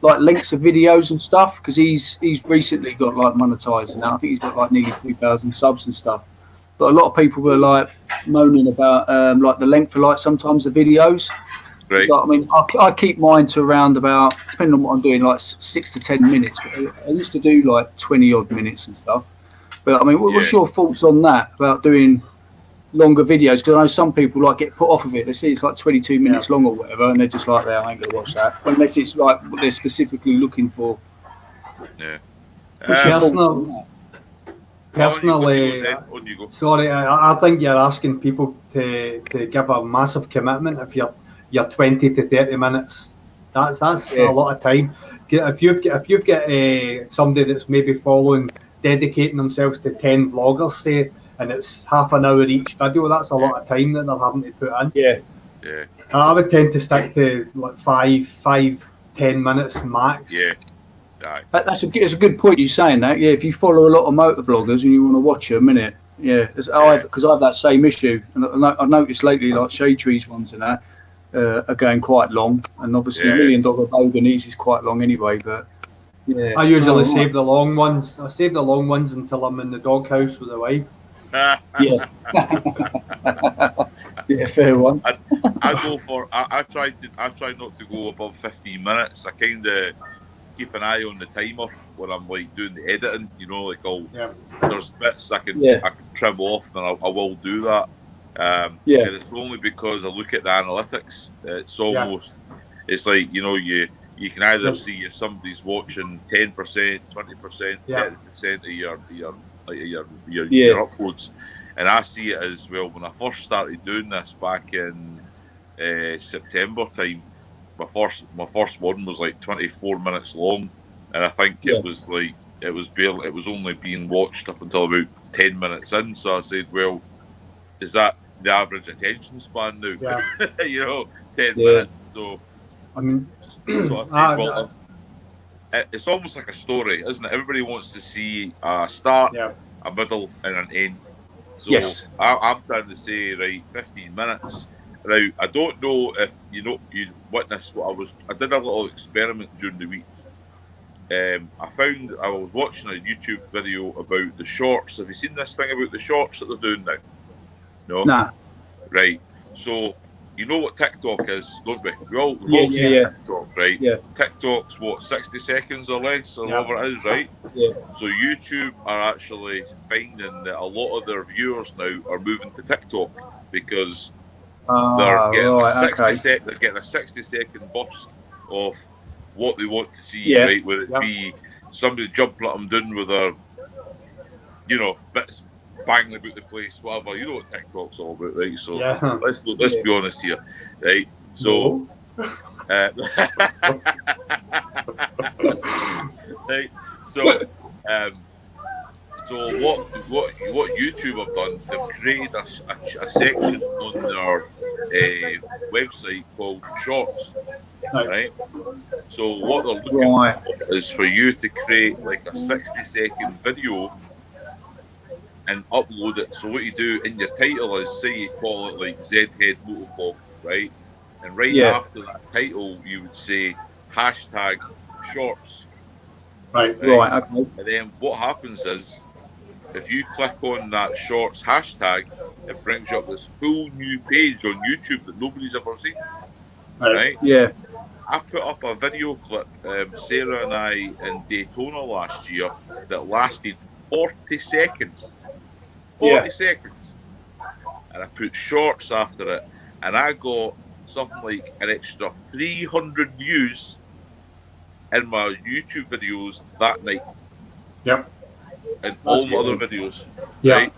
like links of videos and stuff because he's recently got like monetized now. I think he's got like nearly 2,000 subs and stuff. But a lot of people were like moaning about like the length of like sometimes the videos. Right. Like, I mean, I keep mine to around about, depending on what I'm doing, like 6 to 10 minutes. But I used to do like 20 odd minutes and stuff. But I mean, what's your thoughts on that about doing longer videos? Because I know some people like get put off of it. They see it's like 22 minutes long or whatever, and they're just like, "I ain't gonna watch that," unless it's like what they're specifically looking for. Yeah. Personally, sorry, I think you're asking people to give a massive commitment if you're 20 to 30 minutes. That's a lot of time. If you've got somebody that's maybe dedicating themselves to 10 vloggers, say, and it's half an hour each video, that's a lot of time that they're having to put in. Yeah. I would tend to stick to like 5-10 minutes max. Yeah. It's a good point you're saying that. Yeah, if you follow a lot of motor vloggers and you want to watch them, innit? Yeah, because I have that same issue, and I've noticed lately like Shade Tree's ones and that are going quite long, and obviously $1 Million Bogan is quite long anyway. But yeah, I usually save the long ones. I save the long ones until I'm in the doghouse with the wife. Yeah. Yeah, fair one. I try not to go above 15 minutes. I kind of keep an eye on the timer when I'm like doing the editing. You know, like there's bits I can trim off, and I will do that. And it's only because I look at the analytics. It's almost it's like, you know, you can either see if somebody's watching 10%, 20%, 30% of your uploads, and I see it as well. When I first started doing this back in September time, my first one was like 24 minutes long, and I think it was only being watched up until about 10 minutes in. So I said, well, is that the average attention span now? You know, 10 minutes. So I mean, so I said, it's almost like a story, isn't it? Everybody wants to see a start, a middle, and an end. So I'm trying to say, right, 15 minutes. Now, I don't know if you witnessed I did a little experiment during the week. I found I was watching a YouTube video about the shorts. Have you seen this thing about the shorts that they're doing now? No? Nah. Right. So, you know what TikTok is, don't we? We've all seen TikTok, right? Yeah. TikTok's what, 60 seconds or less, or whatever it is, right? Yeah. So YouTube are actually finding that a lot of their viewers now are moving to TikTok because they're getting a 60-second burst of what they want to see, right? Whether it be somebody jumping at them doing with their, bits banging about the place, whatever. You know what TikTok's all about, right? So let's be honest here, right? So, right. So what YouTube have done, they've created a section on their website called Shorts, right? So what they're looking for is for you to create like a 60-second video and upload it. So what you do in your title is, say you call it like Zhead Motovlog, right? And after that title, you would say #shorts. Right. Okay. And then what happens is, if you click on that shorts hashtag, it brings you up this full new page on YouTube that nobody's ever seen. Right? Yeah. I put up a video clip, Sarah and I in Daytona last year, that lasted 40 seconds. 40 seconds. And I put shorts after it, and I got something like an extra 300 views in my YouTube videos that night. Yep. And all my other videos. Right?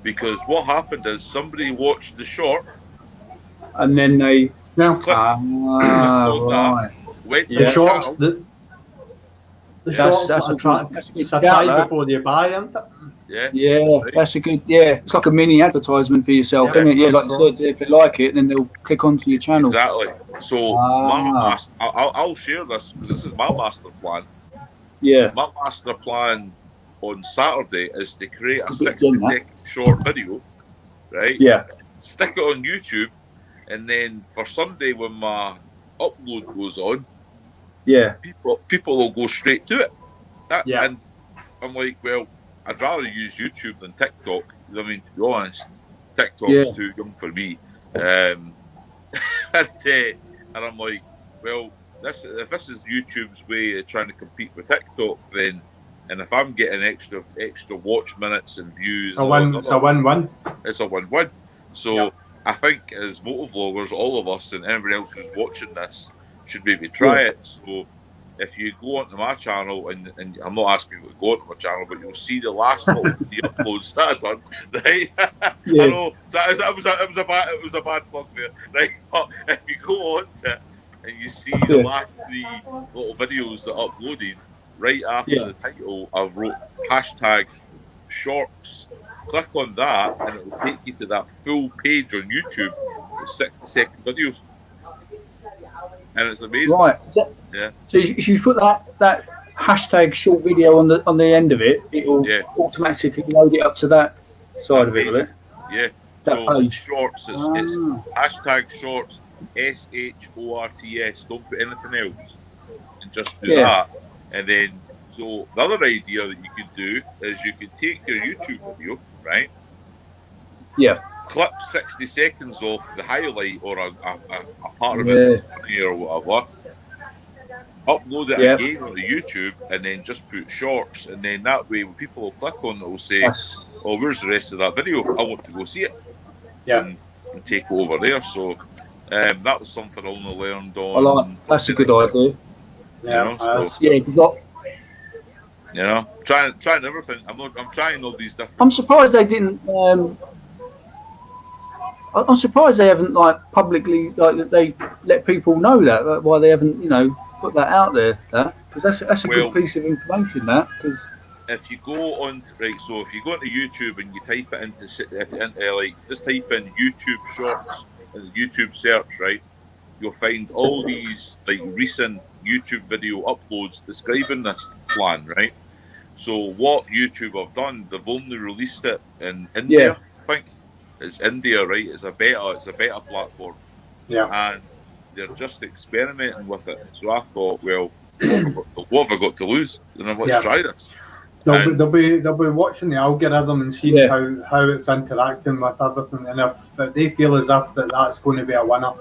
Because what happened is somebody watched the short, and then they clicked on that, went to the shorts. channel. The shorts that's a try before you buy, isn't it? That's a good. It's like a mini advertisement for yourself, isn't it? Yeah, like you said, if they like it, then they'll click onto your channel. Exactly. So I'll share this because this is my master plan. Yeah. My master plan on Saturday is to create a Good thing, 60-second short video, right? Yeah, Stick it on YouTube, and then for Sunday when my upload goes on, yeah, people will go straight to it. Yeah. And I'm like, well, I'd rather use YouTube than TikTok. You know what I mean? To be honest, TikTok's Yeah. too young for me. And I'm like, well, if this is YouTube's way of trying to compete with TikTok, then, and if I'm getting extra watch minutes and views, It's a win-win. it's a win-win. So I think as motovloggers, all of us and everybody else who's watching this should maybe try it. So if you go onto my channel, and I'm not asking you to go onto my channel, but you'll see the last little 3 uploads that I've done, right? Yeah. I know it was a bad plug there, right? But if you go onto it and you see the last 3 little videos that I uploaded, right after the title, I've wrote #shorts. Click on that, and it will take you to that full page on YouTube with 60-second videos, and it's amazing. Right. Yeah. So if you put that #short video on the end of it, it will automatically load it up to that side of it, will it? Yeah. That So page. shorts, it's #shorts, SHORTS. Don't put anything else, and just do that. And then, so the other idea that you could do is you could take your YouTube video, right? Yeah. Clip 60 seconds off the highlight or a part of it that's funny or whatever. Upload it again onto YouTube, and then just put shorts, and then that way when people will click on it, will say, "Oh, where's the rest of that video? I want to go see it." And take it over there. So that was something I only learned on. That's a good idea. Trying everything. I'm trying all these different. I'm surprised they didn't. I'm surprised they haven't publicly they let people know that. Why they haven't put that out there? Because that's a good piece of information. Because if you go on so if you go into YouTube and you type it into just type in YouTube Shorts in the YouTube search, right, you'll find all these recent YouTube video uploads describing this plan, right? So what YouTube have done, they've only released it in India, I think. It's India, right? It's a beta platform. Yeah. And they're just experimenting with it. So I thought, well, what have I got to lose? Let's try this. They'll be watching the algorithm and seeing how it's interacting with everything. And if they feel as if that's going to be a winner,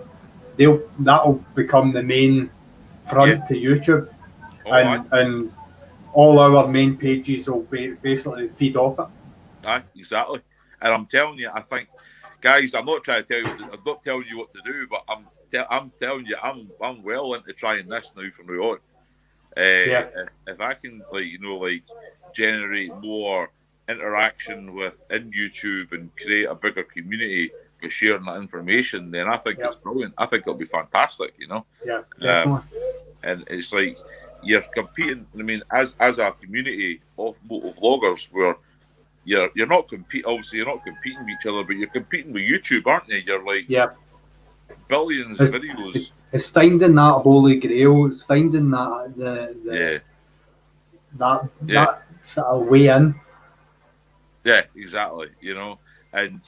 that'll become the main front to YouTube. And all our main pages will basically feed off it. Exactly. And I'm telling you, I think, guys, I'm not trying to tell you. I'm not telling you what to do, but I'm telling you, I'm well into trying this now from now on. If I can, generate more interaction in YouTube and create a bigger community by sharing that information, then I think it's brilliant. I think it'll be fantastic. Yeah. Definitely. And it's like you're competing. I mean, as a community of motovloggers, where you're not competing. Obviously, you're not competing with each other, but you're competing with YouTube, aren't you? You're billions of videos. It's finding that holy grail. It's finding that that sort of way in. Yeah, exactly. And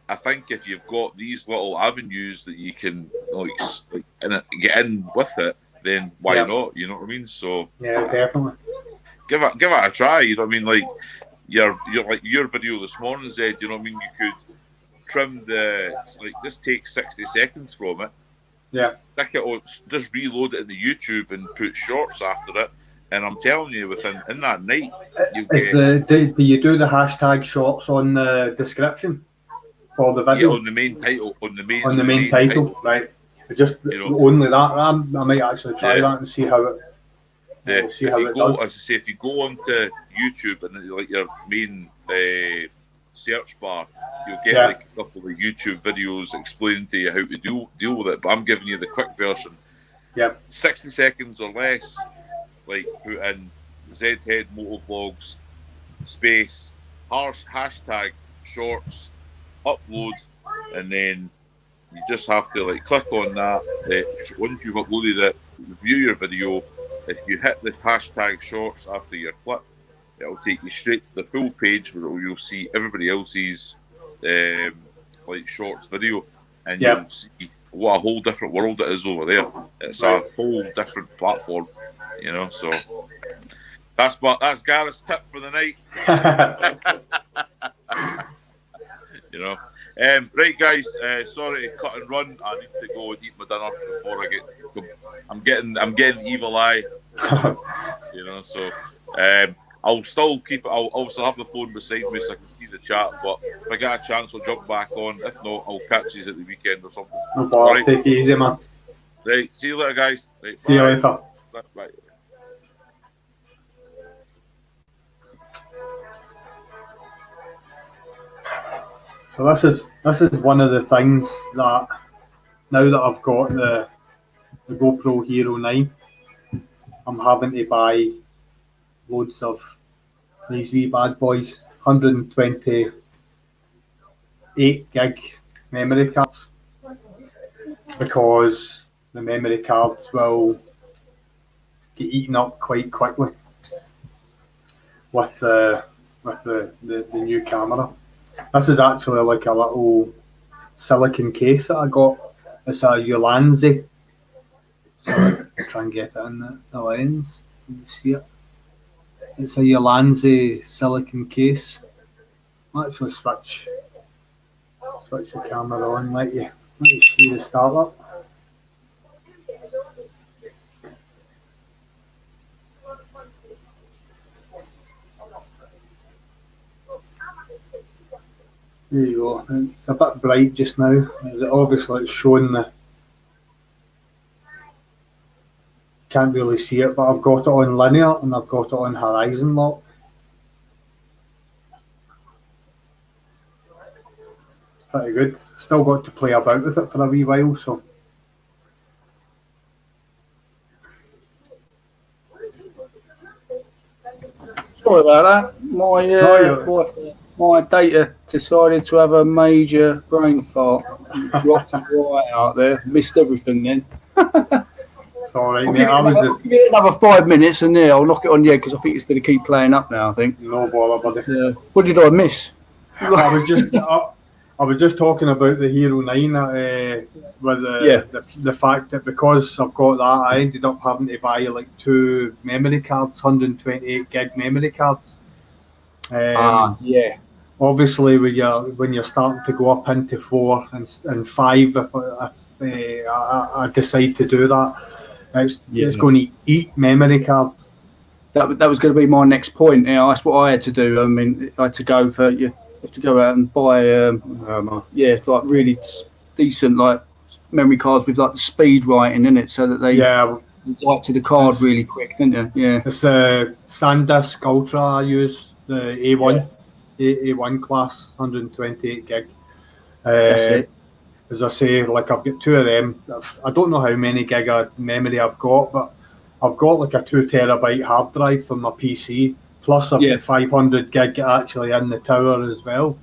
I think if you've got these little avenues that you can get in with it, then why not? You know what I mean? So definitely give it a try. You know what I mean? Your video this morning, Zed. You know what I mean? You could trim just take 60 seconds from it. Yeah. Stick it on, just reload it in the YouTube and put shorts after it. And I'm telling you, in that night, do you do the #shorts on the description for the video? Yeah, on the main title. On the main title, right? Just only that. I might actually try that and see how it. As I say, if you go onto YouTube and your main search bar, you'll get a couple of YouTube videos explaining to you how to deal with it. But I'm giving you the quick version. Yeah. 60 seconds or less. Put in Zhead Motovlogs space #shorts upload, and then you just have to click on that. Once you've uploaded it, view your video. If you hit the #shorts after your clip, it'll take you straight to the full page where you'll see everybody else's like shorts video, and you'll see what a whole different world it is over there. It's a whole different platform, you know. So that's Gareth's tip for the night. You know. Right, guys. Sorry to cut and run. I need to go and eat my dinner before I get. I'm getting evil eye. You know. So I'll still keep it. I'll also have the phone beside me so I can see the chat. But if I get a chance, I'll jump back on. If not, I'll catch you at the weekend or something. No bother. Right. Take it easy, man. Right. See you later, guys. Right, see you later. Bye. So this is one of the things that now that I've got the GoPro Hero 9, I'm having to buy loads of these wee bad boys, 128 gig memory cards, because the memory cards will get eaten up quite quickly with the new camera. This is actually like a little silicon case that I got. It's a Ulanzi. So I'll try and get it in the lens. Can you see it? It's a Ulanzi silicon case. I'll actually switch the camera on, let you see the startup. There you go. It's a bit bright just now. Obviously it's showing the... Can't really see it, but I've got it on linear and I've got it on horizon lock. Pretty good. Still got to play about with it for a wee while, so... Sorry about that. My data decided to have a major brain fart. Dropped right out there. Missed everything then. It's all right, mate. Another 5 minutes and then I'll knock it on the head because I think it's going to keep playing up now, I think. No bother, buddy. Yeah. What did I miss? I was just talking about the Hero 9 with the fact that because I've got that, I ended up having to buy like 2 memory cards, 128 gig memory cards. Obviously, when you're starting to go up into 4 and 5, if I decide to do that, it's going to eat memory cards. That was going to be my next point. You know, that's what I had to do. I mean, I had to go for you have to go out and buy like really decent like memory cards with like the speed writing in it, so that they write to the card really quick, didn't you? Yeah. It's a SanDisk Ultra I use, the A1 class, 128 gig. That's it. As I say, like I've got 2 of them. I don't know how many gig of memory I've got, but I've got like a 2 terabyte hard drive for my PC. Plus I've got 500 gig actually in the tower as well.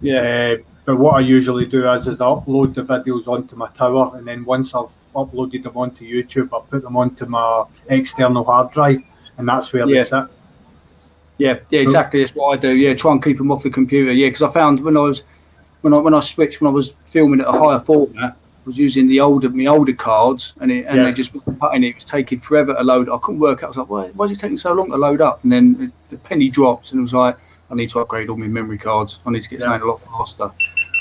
Yeah. But what I usually do is I upload the videos onto my tower, and then once I've uploaded them onto YouTube, I put them onto my external hard drive, and that's where they sit. Yeah, exactly. That's what I do. Yeah, try and keep them off the computer. Yeah, because I found when I switched, when I was filming at a higher format, I was using my older cards, and they just wasn't cutting it. It was taking forever to load. I couldn't work out. I was like, why is it taking so long to load up? And then the penny drops, and it was like, I need to upgrade all my memory cards. I need to get something a lot faster.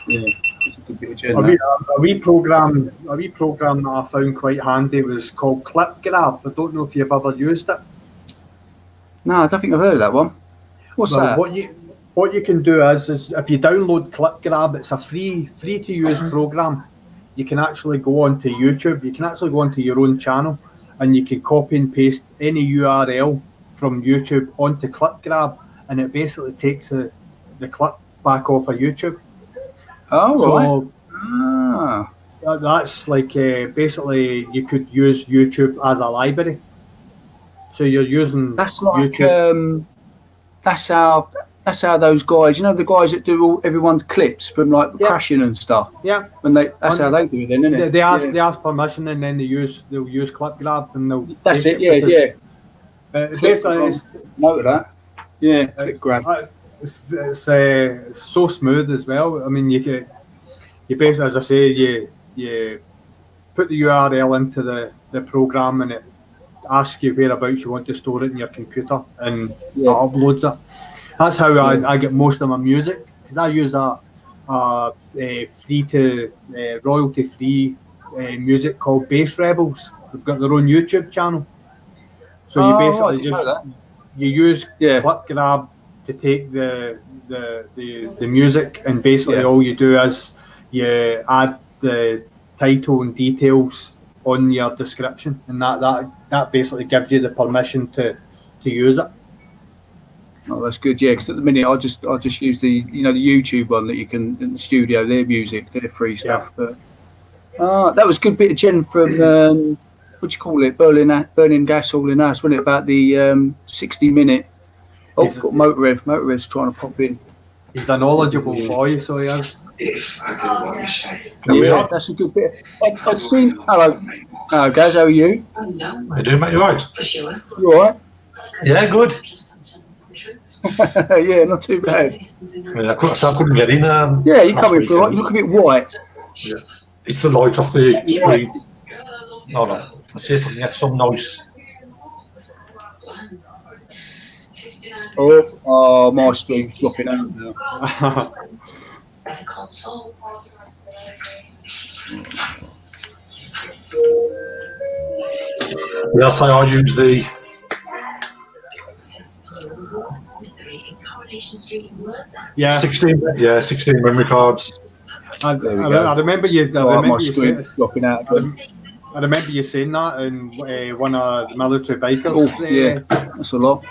Yeah, it's a good bit of journey. A wee program that I found quite handy was called Clip Grab. I don't know if you've ever used it. No, I don't think I've heard of that one. What's that? What you can do is if you download Clip Grab, it's a free to use program. You can actually go onto YouTube. You can actually go onto your own channel, and you can copy and paste any URL from YouTube onto Clip Grab, and it basically takes the clip back off of YouTube. Oh, right. That's like basically you could use YouTube as a library. So you're using YouTube. That's how those guys, you know, the guys that do everyone's clips from like crashing and stuff. Yeah. That's how they do it, then, isn't it? They ask permission, and then they'll use Clip Grab, and they'll. That's it. Yeah. Basically, note of that. Yeah, click grab. It's so smooth as well. I mean, you basically, as I say, you put the URL into the program, and it asks you whereabouts you want to store it in your computer, and it uploads it. That's how I get most of my music, because I use a free to royalty free music called Bass Rebels. They've got their own YouTube channel. So you basically you use clip grab to take the music, and basically all you do is you add the title and details on your description, and that basically gives you the permission to use it. Oh, that's good. Yeah, because at the minute I just use the the YouTube one that you can in the studio. Their music, their free stuff. But that was a good bit of Jen from what do you call it? Burning Gas All in Us, wasn't it? About the 60-minute. Oh, got Motorrev's trying to pop in. He's a knowledgeable boy, so he is. If I do what you say. Yeah, that's a good bit. I'd seen. Hello, guys. How are you? How you doing, mate? You right? For sure. You all right? Yeah, good. Yeah, not too bad. I couldn't get in. Yeah, you come in for right. You look a bit white. Yeah. It's the light off the screen. Hold on. Let's see if I can get some noise. Oh, my screen's dropping out now. Yeah, say I use the 16 memory cards. I remember you. Dropping out. I remember you saying that in one of the military bikers. Oh, yeah, that's a lot.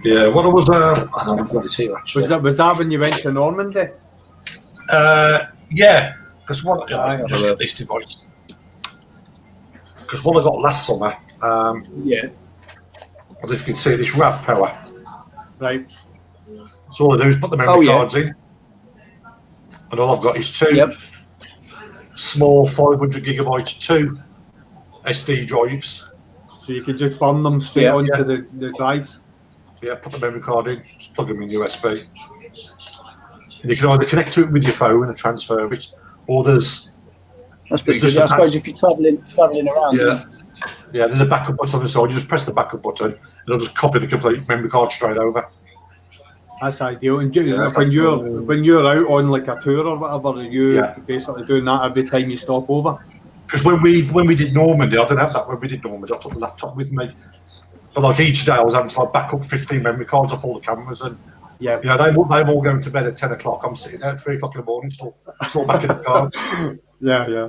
Yeah, what was I've got it here actually. Was that when you went to Normandy? Yeah, because just get this device. Because what I got last summer, I don't know if you can see this RAV power. Right. So all I do is put the memory cards in, and all I've got is two small 500 gigabytes, two SD drives. So you can just burn them straight onto the drives. Yeah, put the memory card in, just plug them in USB. And you can either connect to it with your phone and transfer it, or there's... That's pretty good. I suppose if you're travelling around. Yeah, there's a backup button on the side. You just press the backup button, and it'll just copy the complete memory card straight over. That's ideal. And when you're out on like a tour or whatever, you basically doing that every time you stop over. Because when we did Normandy, I didn't have that. When we did Normandy, I took the laptop with me. But like each day, I was having to like back up 15 memory cards off all the cameras, and they all going to bed at 10 o'clock. I'm sitting there at 3 o'clock in the morning, still back in the cards. Yeah.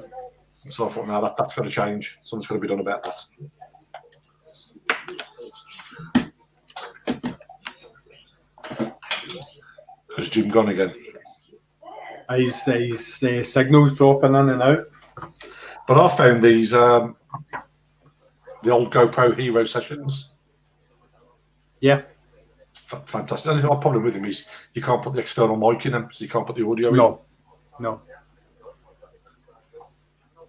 So I thought, no, that's got to change. Something's got to be done about that. Has Jim gone again? His signals dropping in and out. But I found these the old GoPro Hero sessions. Yeah. Fantastic. The only problem with them is you can't put the external mic in them, so you can't put the audio in. No.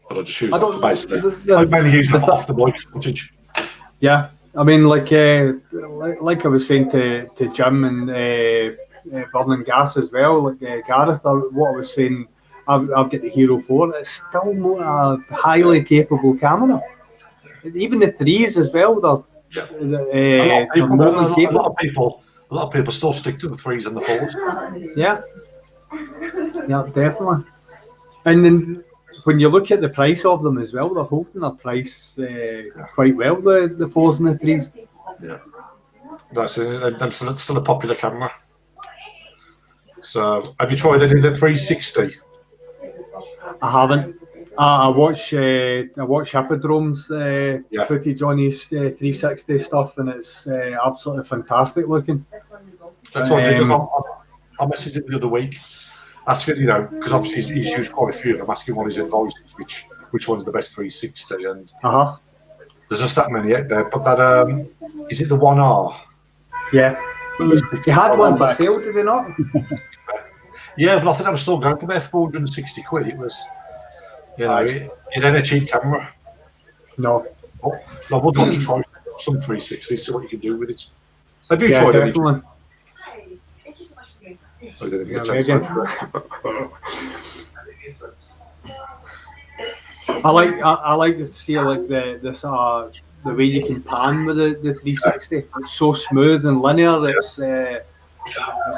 But I just use that for basically. I mainly use that off the mic footage. Yeah. I mean, like I was saying to Jim and Burning Gas as well, like Gareth, what I was saying, I've got the Hero 4. It's still a highly capable camera. Even the 3s as well. A lot of people still stick to the 3s and the 4s. Yeah, definitely. And then when you look at the price of them as well, they're holding their price quite well. The 4s and the 3s. Yeah, that's still a popular camera. So, have you tried any of the 360? I haven't. I watch Hippodrome's footage on his 360 stuff, and it's absolutely fantastic looking. That's what I did. I messaged him the other week, asking, because obviously he's used quite a few of them, asking what his advice is, which one's the best 360, and there's just that many out there. But that is it the 1R? Yeah, he had one for sale, did he not? Yeah, but I think I was still going for about 460 quid. It was. It ain't a cheap camera. No. I would like to try some 360, see what you can do with it. Have you tried definitely. I didn't get a Yeah, chance again. to. I like to see like the way you can pan with the 360. It's so smooth and linear. It's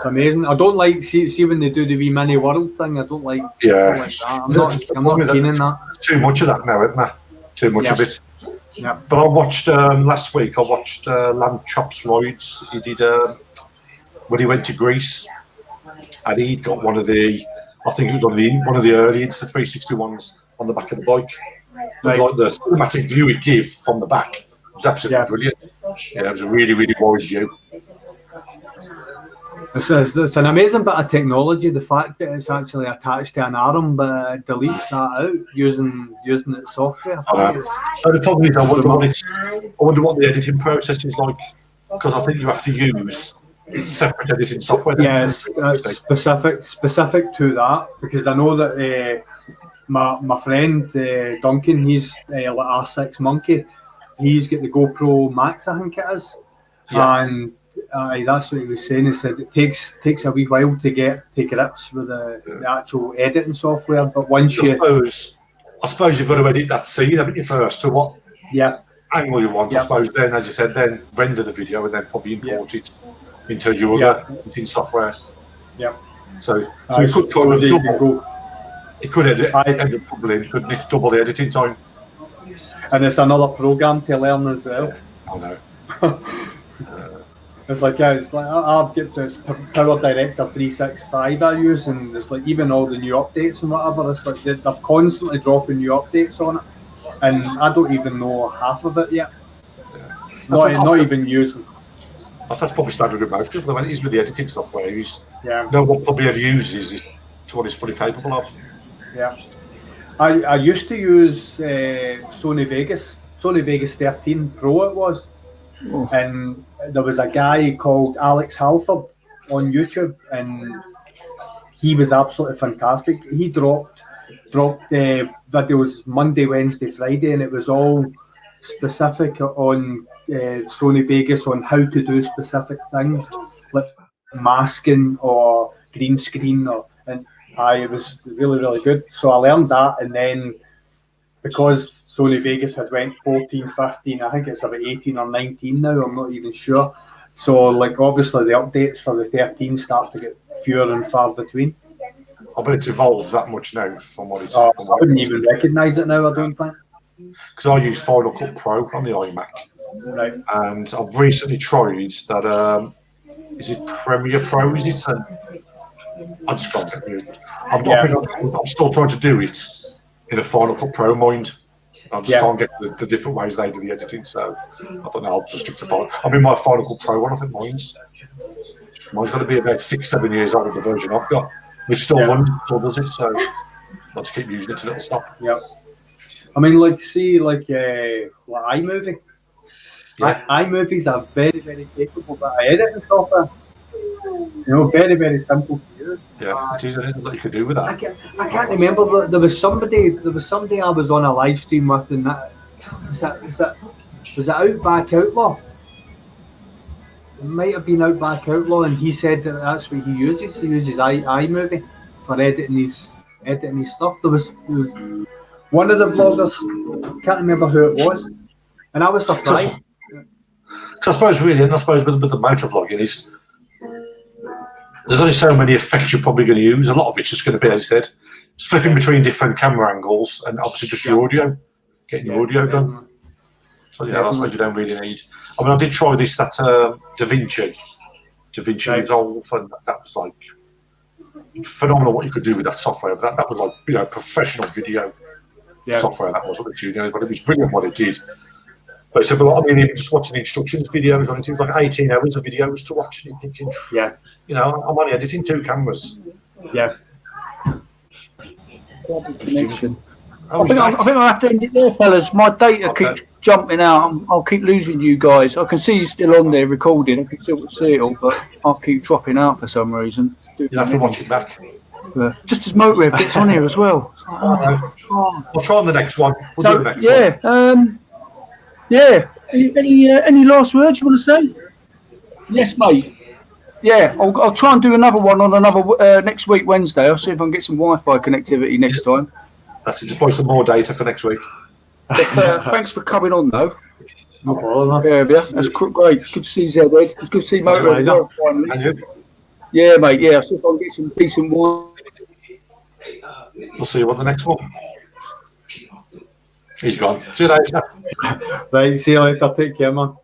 amazing. I don't like see when they do the wee mini world thing. I don't like that. I'm not keen in that. Too much of that now, isn't there? Too much of it. Yeah. But I watched last week. I watched Lamb Chops rides. He did when he went to Greece, and he'd got one of the. I think it was one of the early Insta360 ones on the back of the bike. But like the cinematic view it gave from the back was absolutely brilliant. Yeah, it was a really, really wide view. It's an amazing bit of technology. The fact that it's actually attached to an arm, but it deletes that out using its software. So the problem is, I wonder what the editing process is like, because I think you have to use separate editing software. Yes, specific to that, because I know that my friend Duncan, he's like R6 Monkey. He's got the GoPro Max, I think it is, and that's what he was saying. He said it takes a wee while to get to grips with the actual editing software, but once I suppose you've got to edit that scene, haven't you, first, to what angle you want. I suppose then, as you said, then render the video and then probably import it into your other editing software. Yeah. So it could kind of double. It could end up doubling, couldn't it? Double the editing time. And it's another program to learn as well. I know. It's like I've got this Power Director 365 I use, and it's like even all the new updates and whatever. It's like they're constantly dropping new updates on it, and I don't even know half of it yet. Not even using. That's probably standard with most people. When it is with the editing software, no one probably ever uses it to what it's fully capable of. Yeah, I used to use Sony Vegas 13 Pro it was, and there was a guy called Alex Halford on YouTube, and he was absolutely fantastic. He dropped videos Monday, Wednesday, Friday, and it was all specific on Sony Vegas on how to do specific things like masking or green screen, and it was really, really good. So I learned that, and then because Sony Vegas had went 14, 15, I think it's about 18 or 19 now, I'm not even sure. So like obviously the updates for the 13 start to get fewer and far between. I bet it's evolved that much now from what it's. I wouldn't even recognise it now, I don't think. Because I use Final Cut Pro on the iMac. Right. And I've recently tried that, is it Premiere Pro, is it? And I just can't get it. I'm still trying to do it in a Final Cut Pro mind. I just can't get the different ways they do the editing, so I thought, no, I'll just stick to Final. I mean, my Final Cut Pro one, I think mine's going to be about 6-7 years old, the version I've got, which still runs, still does it, so I'll just keep using it till it'll stop. Yep. I mean, like iMovie. Yeah. iMovies are very, very capable, but editing software, very, very simple to use. Yeah, it is. Anything that you could do with that. I can't remember, but there was somebody I was on a live stream with, and that was it Outback Outlaw? It might have been Outback Outlaw, and he said that that's what he uses. He uses iMovie for editing his stuff. There was one of the vloggers, I can't remember who it was, and I was surprised. Because I suppose with the motor vlogging there's only so many effects you're probably going to use. A lot of it's just going to be, as I said, flipping between different camera angles and obviously just your audio, getting your audio done. So I suppose you don't really need. I mean, I did try that DaVinci Resolve, and that was like phenomenal what you could do with that software. But that was like professional video software. That was what the studio is, but it was brilliant what it did. But it's even just watching instructions videos on it, was like 18 hours of videos to watch, and you're thinking, I'm only editing 2 cameras. Yeah. Connection. I think I have to end it there, fellas. My data keeps jumping out. I'll keep losing you guys. I can see you still on there recording. I can still see it all, but I'll keep dropping out for some reason. You'll have to watch it back. Just as Motorhead gets on here as well. We'll try on the next one. We'll do the next one. Yeah. Any last words you want to say? Yes, mate. Yeah, I'll try and do another one on another next week, Wednesday. I'll see if I can get some Wi-Fi connectivity next time. That's it. Just buy some more data for next week. Thanks for coming on, though. No problem. Yeah, that's great. It's good to see Zed. It's good to see Motor as well, finally. And you? Yeah, mate. Yeah, I'll see if I can get some decent Wi-Fi. We'll see you on the next one. He's gone. See you later. Right, see you later. Take care, man.